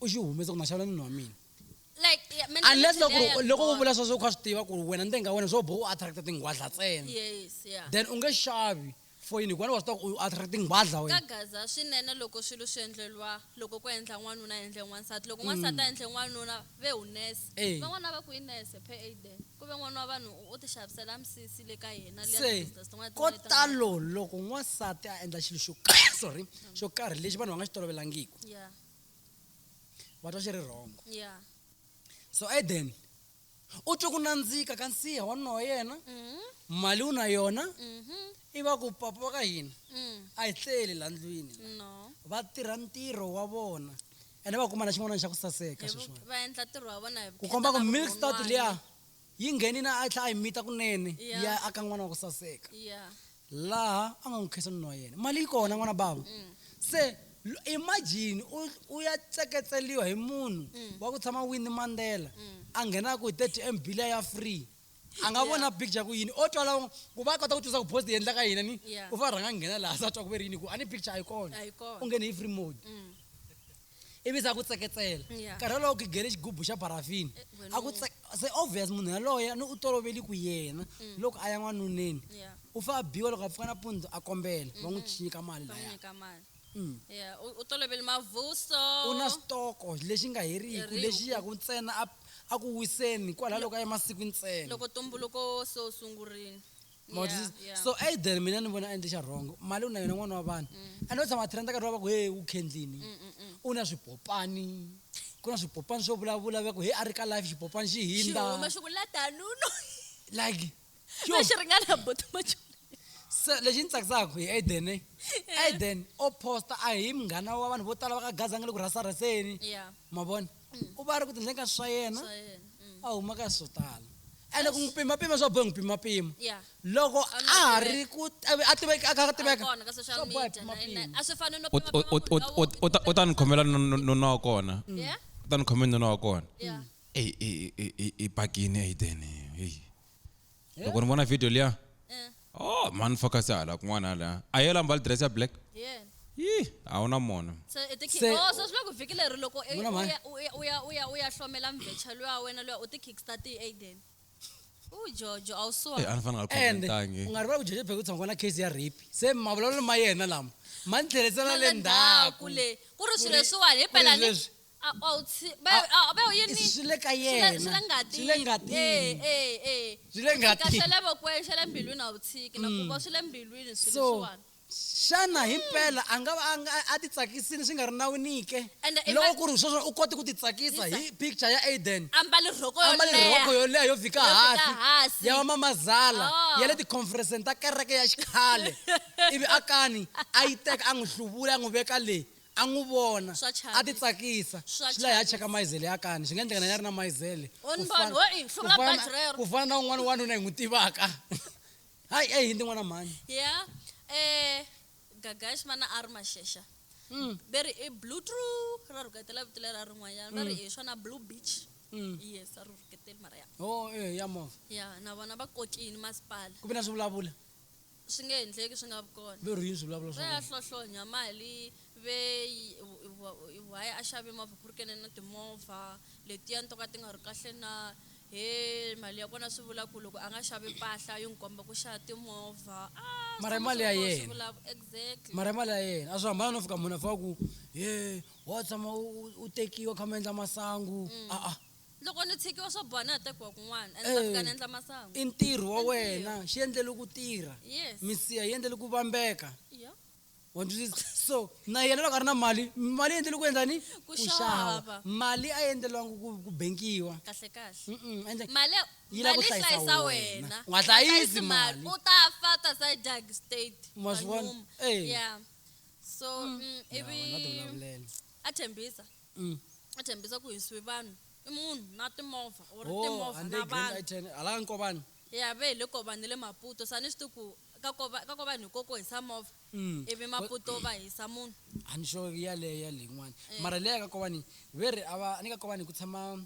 u xi humesa ku na xavela nuna wa mina. like Unless loko mentality loko leya u vula sweswo u kha swi tiva ku ri wena ntenga wena swo boha u attract tinghwadla ntsena. yes yeah Then u nge xavi for yini hikuva wa swi tiva ku u attract tinghwadla ka wena. gaza swinene loko swilo swi endleliwa loko ku endla n'wanuna endle n'wansati loko n'wansati a endle n'wanuna ve hunese Eh. van'wana va ku inese pe Aiden ku ve n'wana wa vanhu u ti xavisela misisi le ka yena liya Se business tin'wana ko tin'wana talo loko n'wansati a endla xilo xo karhi sorry xo karhi lexi vanhu va nga xi tolovelangiki yeah va twa xi ri rhongo. yeah So Aiden u twe ku nandzika ka nsiha wa nuna wa yena mali u na yona i va ku papa wa ka hina a hi tleli laha ndlwini no va tirha ntirho wa vona ene va kuma na xin'wana xa ku saseka sweswiwani va endla ntirho wa vona hi ku komba ku vukheta na milk start vun'wani. liya yi nghenini a tlhela a yi mita kunene Yeah. ya aka n'wana wa ku saseka yeah laha a nga n'wi khensa nuna wa yena mali yi kona n'wana bava se imagine u ya tseketseliwa hi munhu wa ku tshama Winnie Mandela a nghenaka hi 30 MB liya ya free a nga vona picture ku yini o twa lava ku va kota ku chuza ku post yi endla ka hina ni Yeah. u fa rhanga nghena laha sa twa ku ve ri yini ku a ni picture a yi kona A yi kona. u nghene hi free mode ivi se a ku tseketsela Yeah. nkarhi wolowo ku nghene xigubu xa parafini wena a ku se obvious munhu yaloye ni u toloveli ku yena loko a ya n'wanuneni yeah u fa a biwa loko a pfuka nampundzu a kombela va n'wi nyika mali va n'wi laya nyika mali Mm. yeah u toloveli mavuso u na stoko lexi nga heriki Heriki. lexi yaku ntsena a ku wiseni kwalaha loko a ya masiku ntsena loko tumbuluko se u sungurile Ma yeah twisisa? yeah So Aiden mina ni vona a endle xa rhongo mali u na yona n'wana wa vanhu ande u tshama a trenda nkarhi wa va ku he u khendlini u na swipopani ku na swipopani swo vulavula va ku he a ri ka life xipopani xi xi hindza huma xi ku latanuno like yo, a xi ringana botomachoni se lexi ni tsakisaka hi Aiden Aiden o posta a hi munghana wa vanhu vo tala va ka gaza nga le ku rasaraseni yeah ma vona u va ri ku tindleni ka swa yena swa yena a huma ka swo tala ende ku n'wi pimapima swa bohe n'wi pimapima yeah loko a ha ri ku a tiveka a kha a tiveka kona ka social swa boha media pimapima a swi fani no u ta ni khomela nuna wa kona yeah u ta ni khomela nuna wa kona yeah i pakini Aiden loko ni vona video liya oh man focus hala kun'wana hala a yela mbali dress ya black yeah a wu na mona so Se- so swi le ku vhiki leri loko Vona mhani. u ya hlomela mvecha luya wena luya u ti kickstart hi Aiden Jojo a wu a suwa ni fanele nga ende khomentangi u nga ri va ku jeje pheke u tshama ku na case ya rape se mavulavulelo ma yena lama ma ni tlherisela le ndzhaku le ku ri swilo Ku ri- leswiwani hi ku ri phela ni leswi. be u yini swi le ka swi yena le ngatini swi le ngatini Swi le ngatini. Swi le vokweni xa le mbilwini a wu tshiki na ku va swi le mbilwini swilo so leswiwani xana hi mpela a nga va a ti tsakisini swi nga ri nawinike And loko ku ri sweswo u kote ku ti tsakisa hi picture ya Aiden ambali rhoko yo ambale leha. rhoko yo leha yo fika Yo fika hansi hansi. ya mamazala Oh. ya le ticonferenceni ta kereke ya xikhale ivi akani a yi teka a n'wi hluvula a n'wi veka le a n'wi vona Swa chavisa. a ti tsakisa Swa swi laha ya chavisa. cheka mayizele ya kani swi nga endleka na ya ri na mayizele Wo ni Ku vona, fana- wo i, hluvula ku fana- baji rero. ku fana na un'wana wanuna hi n'wi tivaka hayi a hi hindi n'wana mhani ya gagash mana a ri maxexa va ri i blue true ra rhuketela vito lera rin'wanyana va ri hi swona blue beach yes a ri rhuketeli mara ya Oh ya movha ya na vona va kokini masipala ku vi na swivulavula swi nge endleki swi nga vi kona ve ri yini swivulavula va swa ya hlohlonya mali ve why a xave movha ku ri ke na timovha letiya ni to ka ti nga ri kahle na he mali ya kona swi vula ku loko a nga xavi mpahla yi n'wi komba ku xava timovha Mara hi mali ya yena. exactly mara hi mali ya yena a swi hambana no fika munhu a fika ku ye wa tshama u tekiwa kha ma endla masangu loko ni tshikiwa swo boha ni ya tekiwa kun'wana and ta fika ni endla masangu i ntirho wa wena xi endlele ku tirha yes misiha yi endlele ku vambeka yeah. wa twisisa so na yena loko a ri na mali mali yi endlele ku endla ni Ku xava. mali a yi endleliwangi ku benkiwa kahle kahle endle mali Yi lava ku mali hlayisa hlayisa wena. wena U nga hlayisi mali. u ta fa ta sa jag state Ma swi vona? Manyuma. Eh. yeah so ivi Ya, na ti vulavulela. a tshembisa Mm. a tshembisa ku hisiwe vanhu i munhu na timovha u ri Oh, timovha and na they green vanhu I10 ala nkobani ya ve hi le kobani le maputo sa ni swi tivi ku ka kobani hi koko hisa movha ivi maputo va hisa munhu a ni sure yaleyo yin'wana mara leya ka kobani ve ri ni ka kobani ku tshama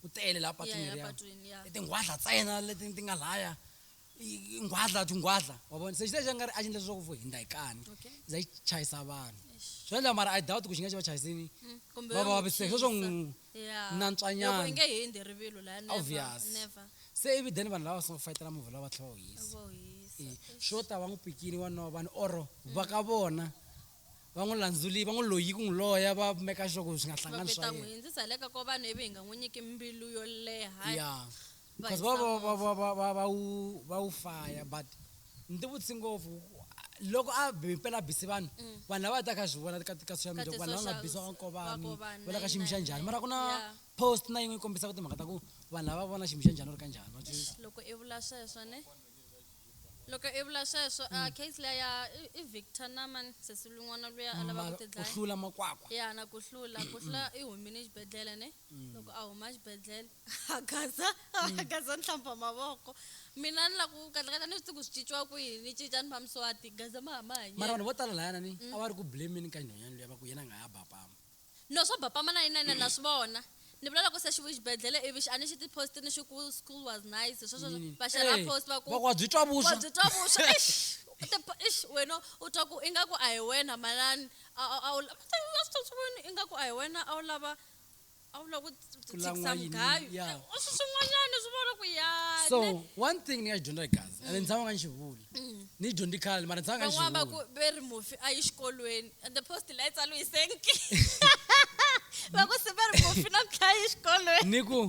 ku tele laha patwini ya riya patwini ya tingwadla ntsena leti ti nga laya tingwadla wa vona se xitexa nga ri a xi endla leswaku hinda hi kani Okay. za xi chayisa vanhu swi endla mara I doubt ku xi nga xi va chayisini kumbe va va n'wi vaviseka sweswo tshisa. n'wi Yeah. nantswanyana. Loko i nge hindi rivilo laya Obvious. never se ivi then vanhu lava so fayitela movha lava tlhela va hisa vo hisa swo ta va n'wi pikini wanuna wa vanhu oro va ka vona va n'wi landzuli va n'wi loyi ku n'wi loya va meka sure ku swi nga va hlangani vita swa n'wi yena hindzisa le ka ko vanhu ivi hi nga n'wi nyiki mbilu yo leha ya Va because hisa va wu faya but ni ti vutisi ngopfu loko a bimpela bisi vanhu vanhu lava ta kha swi vona ka social media ku vanhu lava nga bisi wa nkobani Vakovani, va la ka xiyimo xa njhani mara ku na Yeah. post na yin'we yi kombisaka timhaka ta ku vanhu lava vona xiyimo xa njhani u ri ka njhani wa twisisa? loko i vula sweswo ne loko i vula sweswo case leya ya i Victor naman sesi lun'wana luya a lava ku ku tidlaya hlula makwakwa ya na ku hlula i humile exibedhlele ne loko a huma exibedhlele a gaza ni hlamba mavoko mina ni la ku kahlekahle ni swi tivi ku swi cinciwa ku yini ni cinca ni vamiswati gaza ma mara hanyela vanhu vo tala layana ni a va ri ku blameni ka nhonyani luya va ku yena a nga ya bapama no swo bapama na yinene na swi vona ni vula loko se xi vu xibedhlele ivi a ni xi tipostini xi ku school was nice sweswo va xera post va ku va ku wa byi twa vuswa wa byi twa vuswa wena u twa ku ingaku a hi wena manani ingaku a hi wena a wu lava ku tshikisa lan'wa yini, mugayo yeah. swin'wanyana swi vona ku yani so one thing ni nga xi dyondza hi gaza ende ni tshama nga ni xi vula ni yi dyondzi khale mara ni tshama nga ni xi van'wana va ku vula ve ri mufi a yi xikolweni and the post la yi tsaliwe hi senki va ku se ve ri mufi na mtlha yi xikolweni ni ku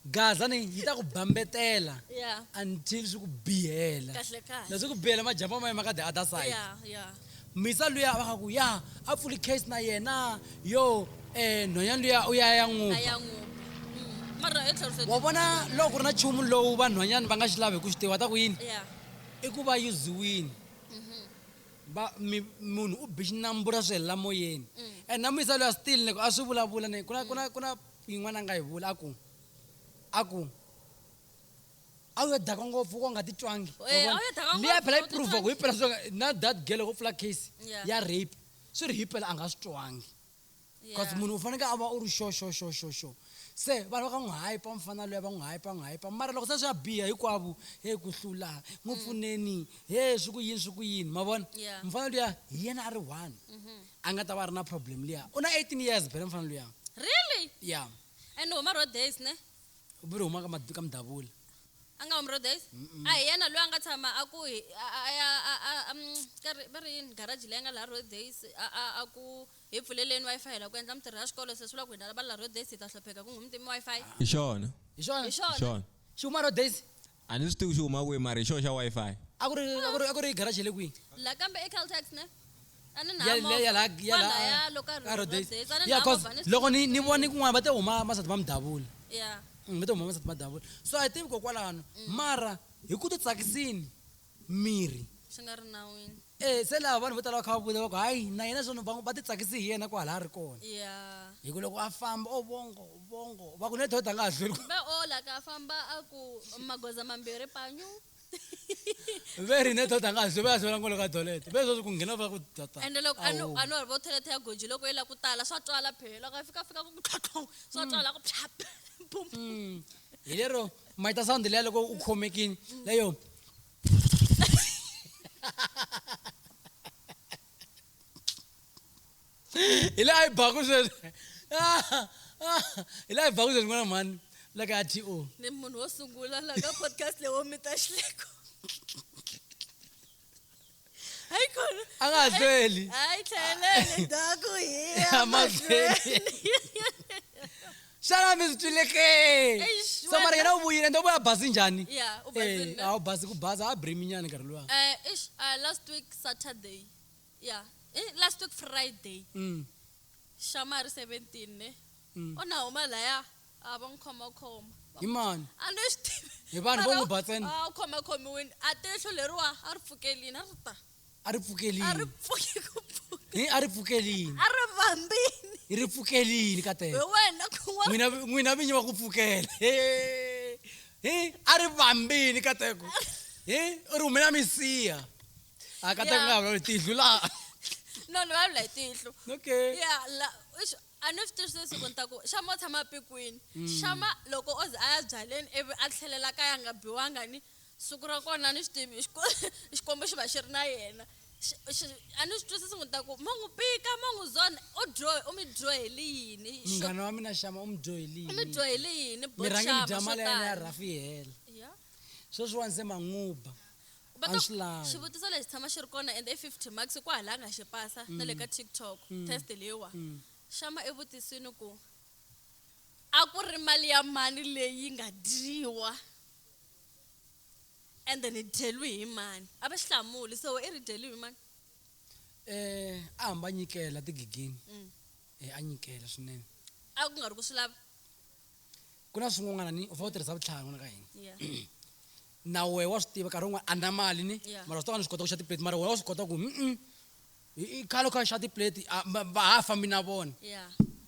gaza ni yi ta ku bambetela ya until swi ku bihela kahle kahle leswi ku bihela majampa ma yima ka the other side ya misa luya va ka ku ya a pfuli case na yena yo nhonyani luya u ya a n'wupa ya n'wi mara hi tlheriseti wa vona loko ku ri na nchumu lowu vanhwanyani va nga xi lavi ku xi tiva ta ku yini ya i ku va yuziwini munhu u bi xinambura swi helela moyeni and na muyisa loya still ni ku a swi vulavula ni ku na yin'wana a nga yi vula a ku a wu yo daka ngopfu ko nga titwangi a wu yo daka liya ngopfu, phela a yi wu prove ku hi phela na that girl ko pfula case Yeah. ya rape swi ri hi phela a nga swi twangi because munhu u faneke a va u ri sure se vanhu va ka n'wi hypa mfana loya va n'wi hypa mara loko se swi ya biha hinkwavo he ku hlula n'wi pfuneni he swi ku yini ma vona Yeah. mfana luya hi yena a ri one a nga ta va a ri na problem liya u na 18 years bele mfana luya really ya and huma road days ne u vuri huma ka mdavula a nga humi road days a hi yena loyi a nga tshama a ku va ri yini garaji leyi nga laha road days a ku hi pfuleleni Wi-Fi la ku endla mitirho ya xikolo se swi vula ku hina va la road days hi ta hlopheka ku ngumutimi Wi-Fi hi xona hi swona hi xona xona xi huma ro days a ni swi tivi xi huma kwihi mara hi xona xa wi-fi a ku ri garaji le kwihi la kambe i Caltex ne a ni ya loko ka ro days days a ni ya na cause movha ni loko ni voni kun'wana va te huma masati va mdavula ya va te huma masati va mdavula so I think kokwalano mara hi ku ti tsakisini miri swi nga ri nawini se laha vanhu vo tala va kha va vula va ku hayi na yena swona va ti tsakisi hi yena kwala ri kona ya hi ku loko a famba vongo va ku nethoda nga ha hlweli be o la ka famba a ku magoza mambirhi panyu Very net tanga se ba se la ngolo ka toilet. Be so ku ngena ba ku tata. And look, I know about toilet ya goji loko ela ku tala swa twala phela ka fika ku tlhatlho swa twala ku phap boom. Ilero maita sound le loko u khomekini leyo. Ilai bagu se. Ilai bagu se ngona man la ka thi o. Ne munhu wo sungula la ka podcast lewo mita xileko. Hayi khona. Anga zweli. Hayi thelele daku hi. Amazeli. Shana mizituleke. Eish, Samara wena- yena ubuyile ndo ba basi njani? Yeah, ubhazini ne? awu basi ku basi a breminyane nkarhi luwa. Last week Saturday. Yeah. Last week Friday. Shamari 17 ne. Ona huma laya abangikhoma khoma. Imani. Understand? Hi vanhu vo n'wi batsena. Khoma khomiwini a tihlo leriwa a ri pfukelini a ri ta. A ri A ri pfukelini. pfuki ku pfuka. A ri pfukelini. A ri vambini. I ri pfukelini ka Hi tena. wena kun'wana. N'wina vinyi va ku pfukela. A ri vambini ka teko. U ri humela misiya. A ka teko nga tihlo la. No, no, va hi tihlo. Okay. Yeah, a ni swi twisisi ku ni ta ku xama u tshama pikwini xama loko o ze a ya byaleni ivi a tlhelela kaya a nga biwanga ni siku ra kona ni swi tivi xikombo xi va xi ri na yena a ni swi twisisi ku ni ta ku ma n'wi pika ma n'wi zona u mi dyoheli yini Munghana wa mina Shama u mi u mi dyohelini. dyoheli yini Mi rhange mi dya swo mali ya yena ya tala. Rafi hela. Yeah. Sweswiwani se manguba. But A swi lavi. xivutiso lexi tshama xi ri kona and 50 marks ku hala a nga xi pasa na le ka TikTok test leyiwa xama evutisini ku a ku ri mali ya mani leyi nga dyiwa and then dyeliwe hi mani a va xi hlamuli so i ri dyeliwe hi mani A hamba nyikela tigigini. A nyikela swinene. a ku nga ri ku swi lava Ku na swin'wana ni u fanele u tirhisa vutlhari ka hina. yeah Na wehe wa swi tiva nkarhi wun'wana a na mali ni Yeah. mara swi tava ni swi kota ku xa tiplate mara wena wa swi kota ku i khale u kha xa tiplate va ha fambi na vona yeah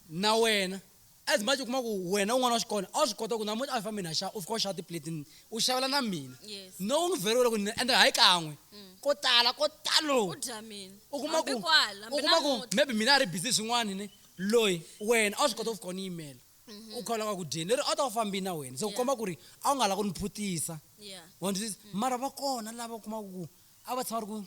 na wena as much u kuma ku wena un'wana wa xikolo a swi kota ku namuntlha a hi fambi na xa u fika u xa tiplate u xavela na mina yes no u ni vheriwile ku ende hayi kan'we ko tala ko talo u dya mina u kuma ku Hambi kwala, u hambi kuma ku namuntlha. maybe mina a ri busy swin'wana ni loyi wena a swi kota ku fika u ni yimela u kha u lava ku dyeni leri a ta ku fambi na wena se ku komba ku ri a wu nga lava ku ni phutisa yeah wa ni twisisa mara va kona lava u kumaka ku a va tshama va ri ku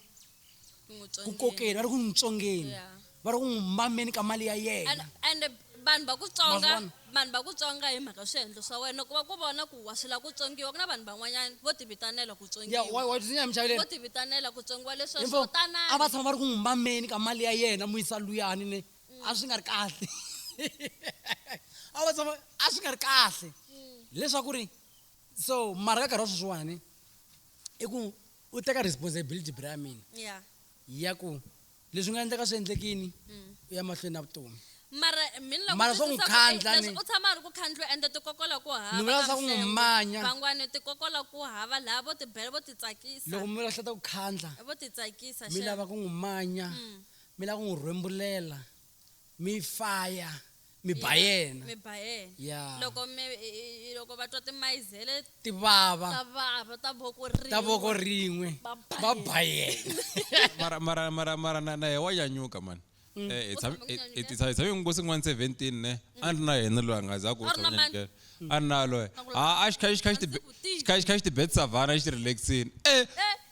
n'wi ku tsongeni. kokeni va ri ku n'wi tsongeni Yeah. va ri ku n'wi mameni ka mali ya and yena and vanhu va ku tsonga Maswana. vanhu va ku tsonga hi mhaka swiendlo swa wena ku va ku vona ku wa swi lava ku tsongiwa ku na vanhu van'wanyana vo ti vitanela ku ya tsongiwa wa tisinya hi michaveleni vo ti vitanela ku tsongiwa leswi info swo a va tanani tshama va ri ku n'wi mameni ka mali ya yena mu yisa luyani ne a swi nga ri kahle a va tshama a swi nga ri kahle leswaku ri so mara ka nkarhi wa sweswiwani i ku u teka responsibility bra ya mina yeah ya ku leswi nga endleka swi endlekini u ya mahlweni na vutomi mara mina Mara swo n'wi khandla ni- u tshama a ri ku khandliwa ende tikokola ku hava Ni vula leswaku ka n'wi mfembo. manya. van'wani tikokola ku hava laha vo tibela vo ti tsakisa loko mi lahleta ku khandla vo ti tsakisa mi lava ku n'wi manya mi lava ku n'wi rhwembulela mi faya mi ba yena mi ba yena ya loko va twa timayizele ti vava ta vava ta voko rin'we. ta voko rin'we Va ba va ba yena mara na ye wa nyanyuka man U tshama ku nyanyukela? hi tshame nkosi n'wana 17 ne a ri na yena loyi a nga za ku A ri na mani? a ri na loyi a xi kha xi ti bet savana xi ti relaxini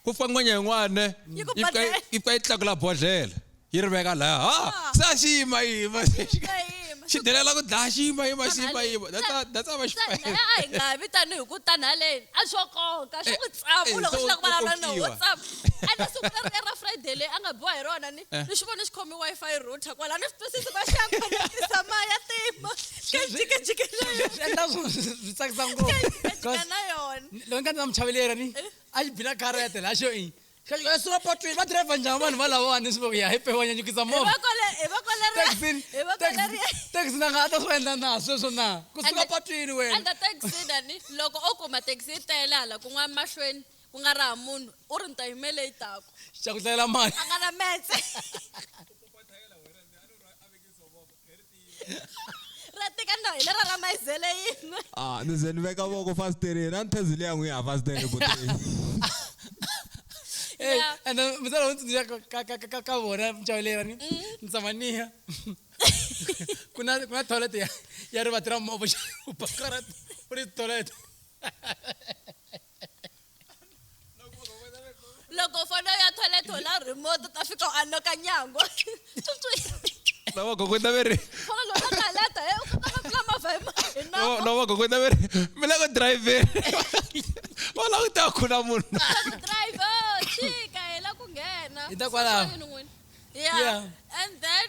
ku fika n'wanya yin'wana Yi ku yi badlela. fika yi tlakula bodlela yi ri veka laya se a xi yimayima xi delela ku dlaya xi yimayima that's how va xi a hi nga vi tani hi ku tani haleni a swo koka swi ku tsamu loko so swi lava ku vulavula na kokiwa. whatsapp ende siku leri ra friday leyi a nga boha hi rona ni xi vone xi khomi wi-fi router kwala ni swi twisisi va xi ya khonekisa maya tima kajikajikela swi endla swi tsakisa ngopfu na yona loko nga na muchaveleri ni a xi bina karete la xo i suka patwini va dirayivha njhani vanhu va lavawani swi voku ya hi pe wa nyanyukisa movha taxi na nga a ta swi endla na sweswo na kusuka patwini wena ende taxi dani loko o kuma taxi yi tele hala ku nga mahlweni ku nga raha munhu u ri ni ta yimele yi tako xa ku hlayela mali a nga na metse ra tika na hi lera ra mayizele yin'we ni ze ni veka voko fasiтерeni a ni thezile ya n'wi ya fasitere kuteni Yeah. and then msala untsundzuxa ka vona mchawelera ni ntsamaniya kuna toilet ya ri vatira movha bakara ku ri toilet loko fona ya toilet la remote ta fika anoka nyango lava gokwenda veri fona lo ka lata u ka pfula mavhaima lava gokwenda veri mina ko drive wala ku ta khuna munhu driver chika hela ku nghena Hitakwalaho. yeah and then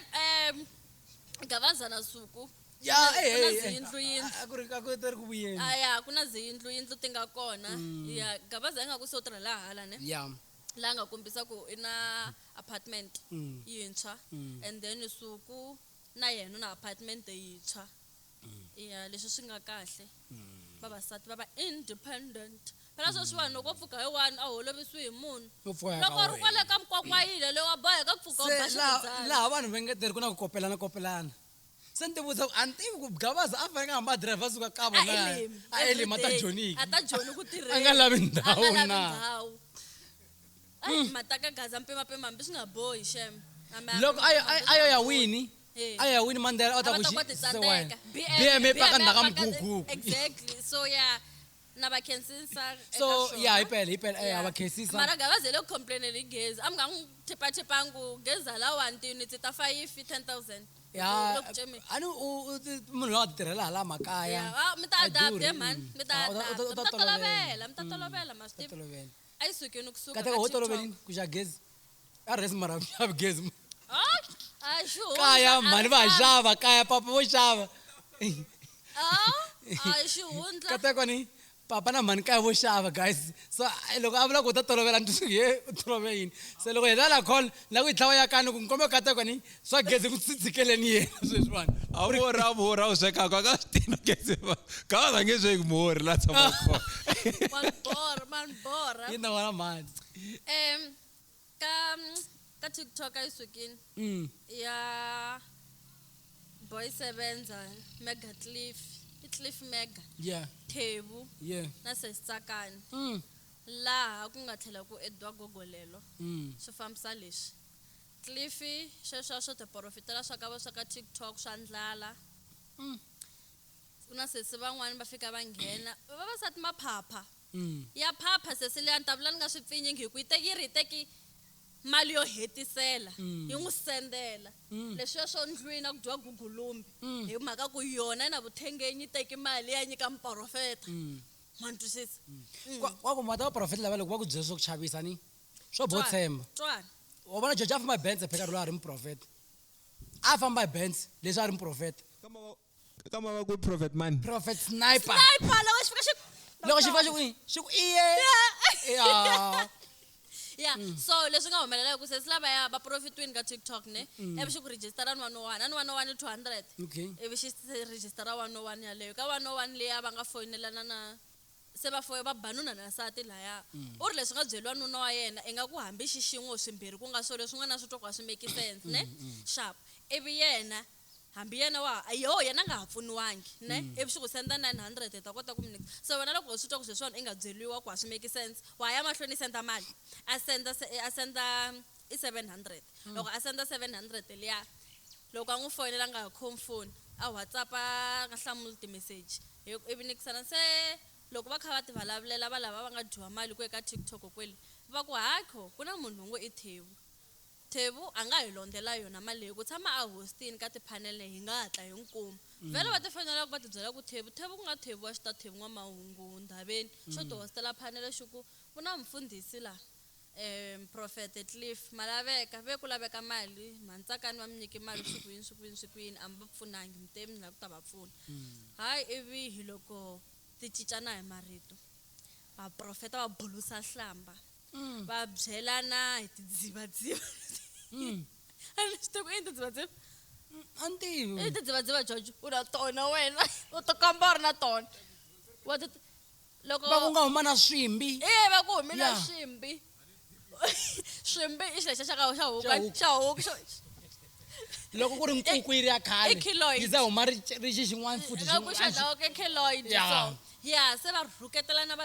gavazana suku ya kuna ziyindlu aku tari ku vuyeni aya kuna ziyindlu ti nga kona ya gavaza nga ku sotra la hala ne ya la nga kombisa ku ina apartment yintshwa and then suku na yena na apartment yintshwa ya leswi swi nga kahle vavasati va va independent phela sweswi vanhu loko pfuka hi one a holovisiwi hi munhu loko ri kwale ka mkwakwayile leyi wa boheka ku pfuka u ba xindzana laha vanhu va ngeteri ku na ku kopelana se ni tivutisa ku a ni tivi ku gavaza a faneke a hamba driver suka ka vona a elimi a ta joniki ata joni ku tirheni a nga lavi ndhawu a nga lavi na ndhawu ai mataka gaza mpimapima hambi swi nga bohi shem loko ayo ya wini aya wini mandela a ta ku BM paka ndaka mkuku exactly so yeah na va khensisa so ya hipele ya va khensisa mara gavaze le complain le gezi am nga tipapangu geza la 1 units ta 5 10000 ya ani munhu loyi a ti tirhela hala makaya mi ta adapt man mi ta tolovela ma swi tivi a yi sukeni kusuka kateka ho tolovelini ku xa gezi a resi mara ya gezi kaya kaya mani va xava kaya papa vo xava a xihundla kateka ni papa na mani kaya vo xava guys so loko a vula ku u ta tolovela ye u tolove yini se loko hi la call la ku yi tlhava ya kani ku nkombe kateka ni swa gezi ku tsitsikeleni yena sweswiwani a vora u swekaka ka swi tina gezi ka va nge sweki muhori la tshama kona man bora yi na vona mani ka TikTok ayi sukini ya boy sevenza mega cliff Cliff Mega yeah Thebu yeah na Sesitsakani laha ku nga tlhela ku edwa gogolelo swi fambisa leswi Cliff sweswo swo ti profitela swa ka va swa ka TikTok swa ndlala kuna sesi van'wani va fika va nghena vavasati maphapha ya phapha sesi leyi ta vula ni nga swi pfinyingi hi ku yi teki mali yo hetisela yi n'wi sendela leswi swo ndlwini ku dyiwa gugulumbi hi mhaka ku yona na vuthengenyi teki mali ya nyika mprofeta mantwisisa kwa ku mata va profeta lava loko va ku byela swo ku chavisa ni swo bo tshemba twana wa vona George a famba hi Benz pheka lo a ri muprofeta a famba hi Benz leswi a ri muprofeta kama va ku prophet man prophet sniper loko xi fika xi ku iye ya yeah so leswi nga humelela ku sesi lava ya va profitwini ka TikTok ne ivi xi ku register 101 ani 101 200 okay ivi xi register 101 yaleyo ka 101 leya va nga foyinelana na se va foya va banuna na nsati laya u ri leswi nga byeliwa nuna wa yena i nga ku hambi xi xin'we swimbirhi ku nga so leswi nga na swi twa ku a swi make sense ne sharp ivi yena hambi yena yena nga ha pfuniwangi ne ivi xi ku senda 900 ta kota ku mi so wena loko swi twa ku sweswiwani i nga byeliwa ku a swi make sense wa ya mahlweni senda mali a senda i 700 loko a senda 700 liya loko a n'wi foyinela nga ha khomi foni a WhatsApp a nga hlamuli ti-message ivi nikisana se loko va kha va ti valavulela va lava va nga dyiwa mali ku eka TikTok kweli va ku hakho ku na munhu ngo i Thebu a nga hi londela yona mali leyi ku tshama a hostini ka tiphanele hi nga hatla hi nkuma vele va ti fanela ku va ti byela ku Thebu ku nga Thebu wa xita Thebu n'wamahungu ndhaveni xo ti hostela phanele xi ku ku na mfundhisi la Prophet Cliff malaveka ve ku laveka mali Mantsakani va mi nyiki mali swikwini a mi va pfunangi mi te mi la ku ta va pfuna hayi ivi hi loko ti cincana hi marito vaprofeta va bulusa hlamba va byelana hi tidzivadziva a ni swi tivi ku i tidzivadziva a ni tivi i tidzivadziva George u na tona wena u to kamba u ri na tona loko va ku nga huma na swimbi va ku humile swimbi swimbi i xilexa xa huku loko ku ri nkuku yi ri ya khale keloid. yi za huma ri xin'wana futhi ku xa dlawa ke keloid so ya se va rhuketelana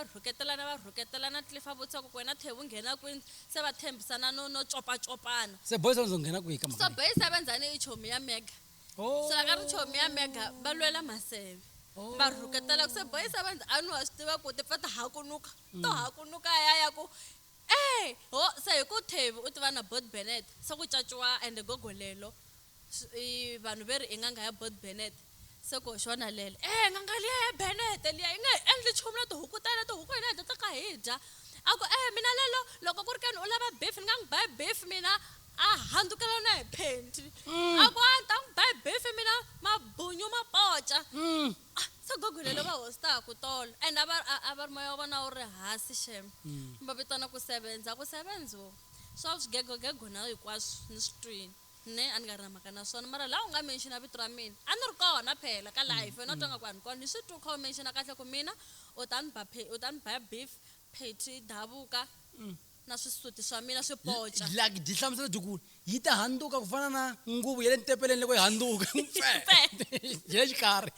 tlifa vutisa ku wena Thebu nghena kwini se va thembisana no copacopana se boys ngizongena kwihi ka so mhaka Boy 7 zane ichomi ya Mega oh so la ka ri chomi ya Mega va lwela maseve va rhuketela ku se Boy 7 anu wa swi tiva ku ti pfa ta hakunuka ya ku ho se hi ku Thebu u tiva na Boyd Bennett se ku caciwa and gogolelo i vanhu veri inganga ya Boyd Bennett se ko xona lele nganga liya ya Bennett liya yi nga endli chomi na tihuku tale tihuku hina hi ta ka hi dya a ku mina lelo loko ku ri kani u lava beef ni nga n'wi buy beef mina a handukela na hi phenti a ku a ni ta n'wi buy beef mina mabunyu ma poca se gogolelo va hostaku tolo and a va ri moya wa vona wu ri hansi shem va vitana ku sevenza swa swigegogego na hinkwaswo ni swi twini ne a ni nga ri na mhaka na swona mara laha u nga mention vito ra mina a ni ri kona phela ka life wena u twa nga ku a ni kona ni swi twi kha u mention kahle ku mina u ta ni ba beef pheti davuka na swisuti swa mina swi poca like di hlamusela dikulu yi ta handuka ku fana na nguvu ya le ntepeleni loko yi handuka yi le xikarhi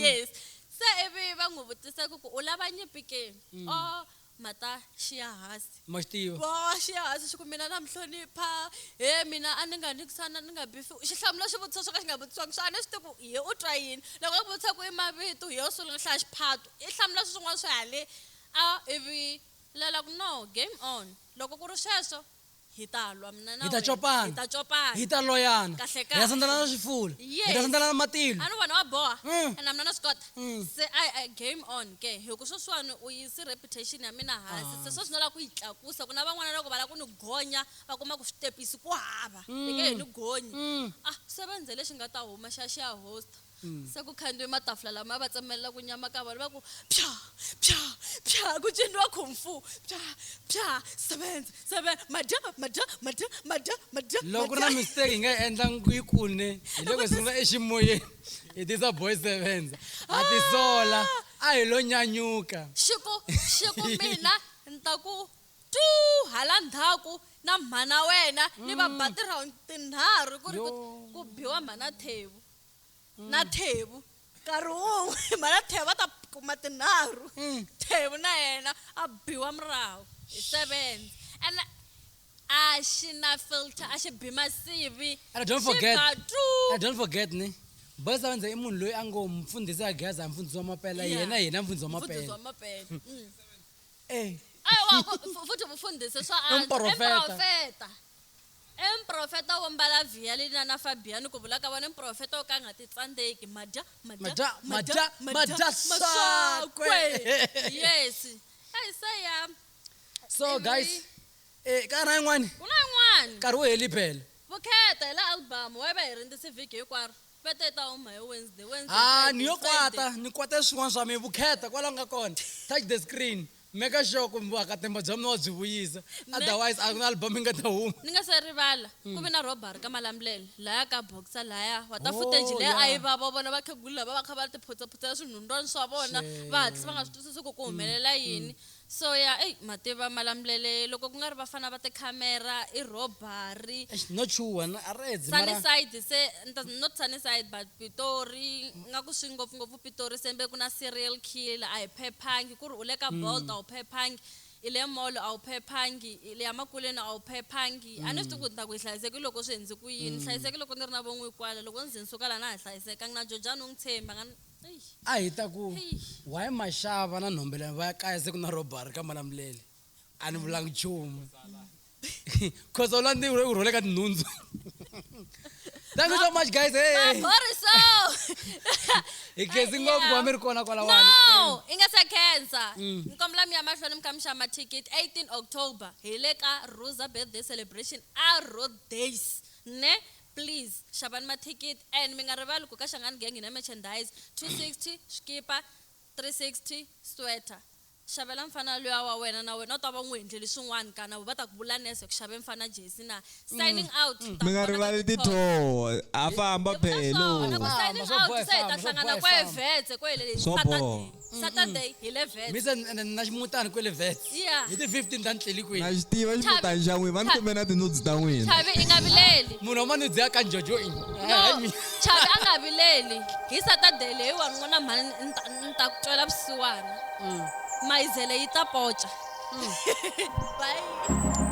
yes se ivi va n'wi vutisa ku u lava nyimpi ke mata xiya hansi ma xi tiva wa xiya hansi xi ku mina na mi hlonipha mina a ni nga nikisana ni nga bifi xihlamula swivutiso swo ka xi nga vutisiwangi swa a ni swi tivi ku ye u twa yini loko a ku vutisa ku i mavito hi yo sungula hlaya xiphato i hlamula swin'wana swi hale ivi lela ku no game on loko ku ri sweswo hi ta lwa mina na hi ta copana hi ta loyana Kahle, hi ta sandelana swifula hi ta Yes. sandelana matilo a ni vona wa boha Mm. and mina na swi kota se game on ke hi ku sweswiwani u yisi reputation ya mina hansi se sweswi no lava ku yi tlakusa ku na van'wana loko va lava ku ni gonya va kuma ku switepisi ku hava hi nge hi ni gonyi sevenze lexi nga ta huma xa xiya hosta se ku khandziwe matafula lama va tsemelela ku nyama ka vona va ku pya ku ciniwa kung fu pya seven madya loko ku ri na mistake hi nga yi endla yikulu ne hi loko hi sungula eximoyeni hi tisa boy sevenza a ti sola a hi lo nyanyuka xiku mina ni ta ku tu hala ndhaku na mhana wena ni va ba ti-round tinharhu ku ri ku biwa mhana Thebu na Thebu nkarhi wun'we mhana Thebu va ta kuma tinharhu Thebu na yena a biwa murahu hi seven and a xi na filter a xi bima sivi And don't forget ne boy sevenza i munhu loyi a ngo mfundhisi a geza mfundhisi wa mapela yena hina mfundhisi wa mapela futhi vufundhisi swa Improfeta. emprofeta wo mbala vhiya leyi na Fabian ku vula ka vona emprofeta wo ka nga ti tsandzeki madya swakwe. yes se ya So guys ka na yin'wani ku na yin'wana nkarhi wo heli phela vukheta hi la album wa va hi rindzise vhiki hinkwaro vete ta huma hi Wednesday ni yo kwata swin'wana swa mina vukheta kwalaho nga kona touch the screen make sure ku vaakatemba bya mina wa byi vuyisa otherwise a ku na album yi nga ta huma ni nga se rivala ku ve na robbery ka Malamulele laya ka boxa laya wa ta Oh, footage leyi a yi yeah. va vona vakhegula lava va kha va tiphutsaphutsa swinhundwana swa vona va hatlisa va nga swi twisisi ku humelela yini so ya mativa Malamulele loko ku nga ri vafana va tikhamera i robbery no chuwa a redzi Sunnyside se not Sunnyside but Pitori nga ku swi ngopfungopfu Pitori sembe ku na serial killer a hi phephangi ku ri u le ka Bolt a wu phephangi i le mall a wu phephangi i le ya makuleni a wu phephangi a ni swi tivi ku ni ta ku hi hlayiseki loko swi endzi ku yini hlayiseki loko ni ri na von'wi kwala loko ndzi ni suka laha na ha hlayisekangi na Jojani u n'wi tshemba a hi ta ku why maxava na nhombeleni va ya kaya se ku na robbery ka Malamulele a ni vulangi nchumu cause Orlando u rhole ka tinhundzu. Thank you so much guys. Maboriso Hi khensi ngopfu wa mi ri kona kwalawani. no i nga se khensa ni kombela mi ya mahlweni mi kha mi xava mathikithi 18 October hi le ka Rosa birthday celebration a Road Days ne please xavani mathikithi and mi nga rivali ku ka Shangani Gang na merchandise 260 skipa 360 sweater xavela mfana luya wa wena na wena u ta va n'wi endleli swin'wana kana va ta ku vula nese ku xave mfana Jesi na signing out mi nga rivali tithoho a famba phelo signing out se hi ta hlangana kwevhetse kwelele swo boha Saturday hi le vet. Misa na ximutana kwele vet. Yeah. Hi ti 15 ta ntleli na kwini. xi tiva ximutani xa n'wina va ni kumbe na tinotsi ta n'wina Chavi i nga vileli. Munhu wa manudzi ya ka Jojo in. No, Chavi a nga vileli. Hi Saturday leyiwani n'wana mhani ni ta ku twela vusiwana. Mayizele yi ta poca. Bye.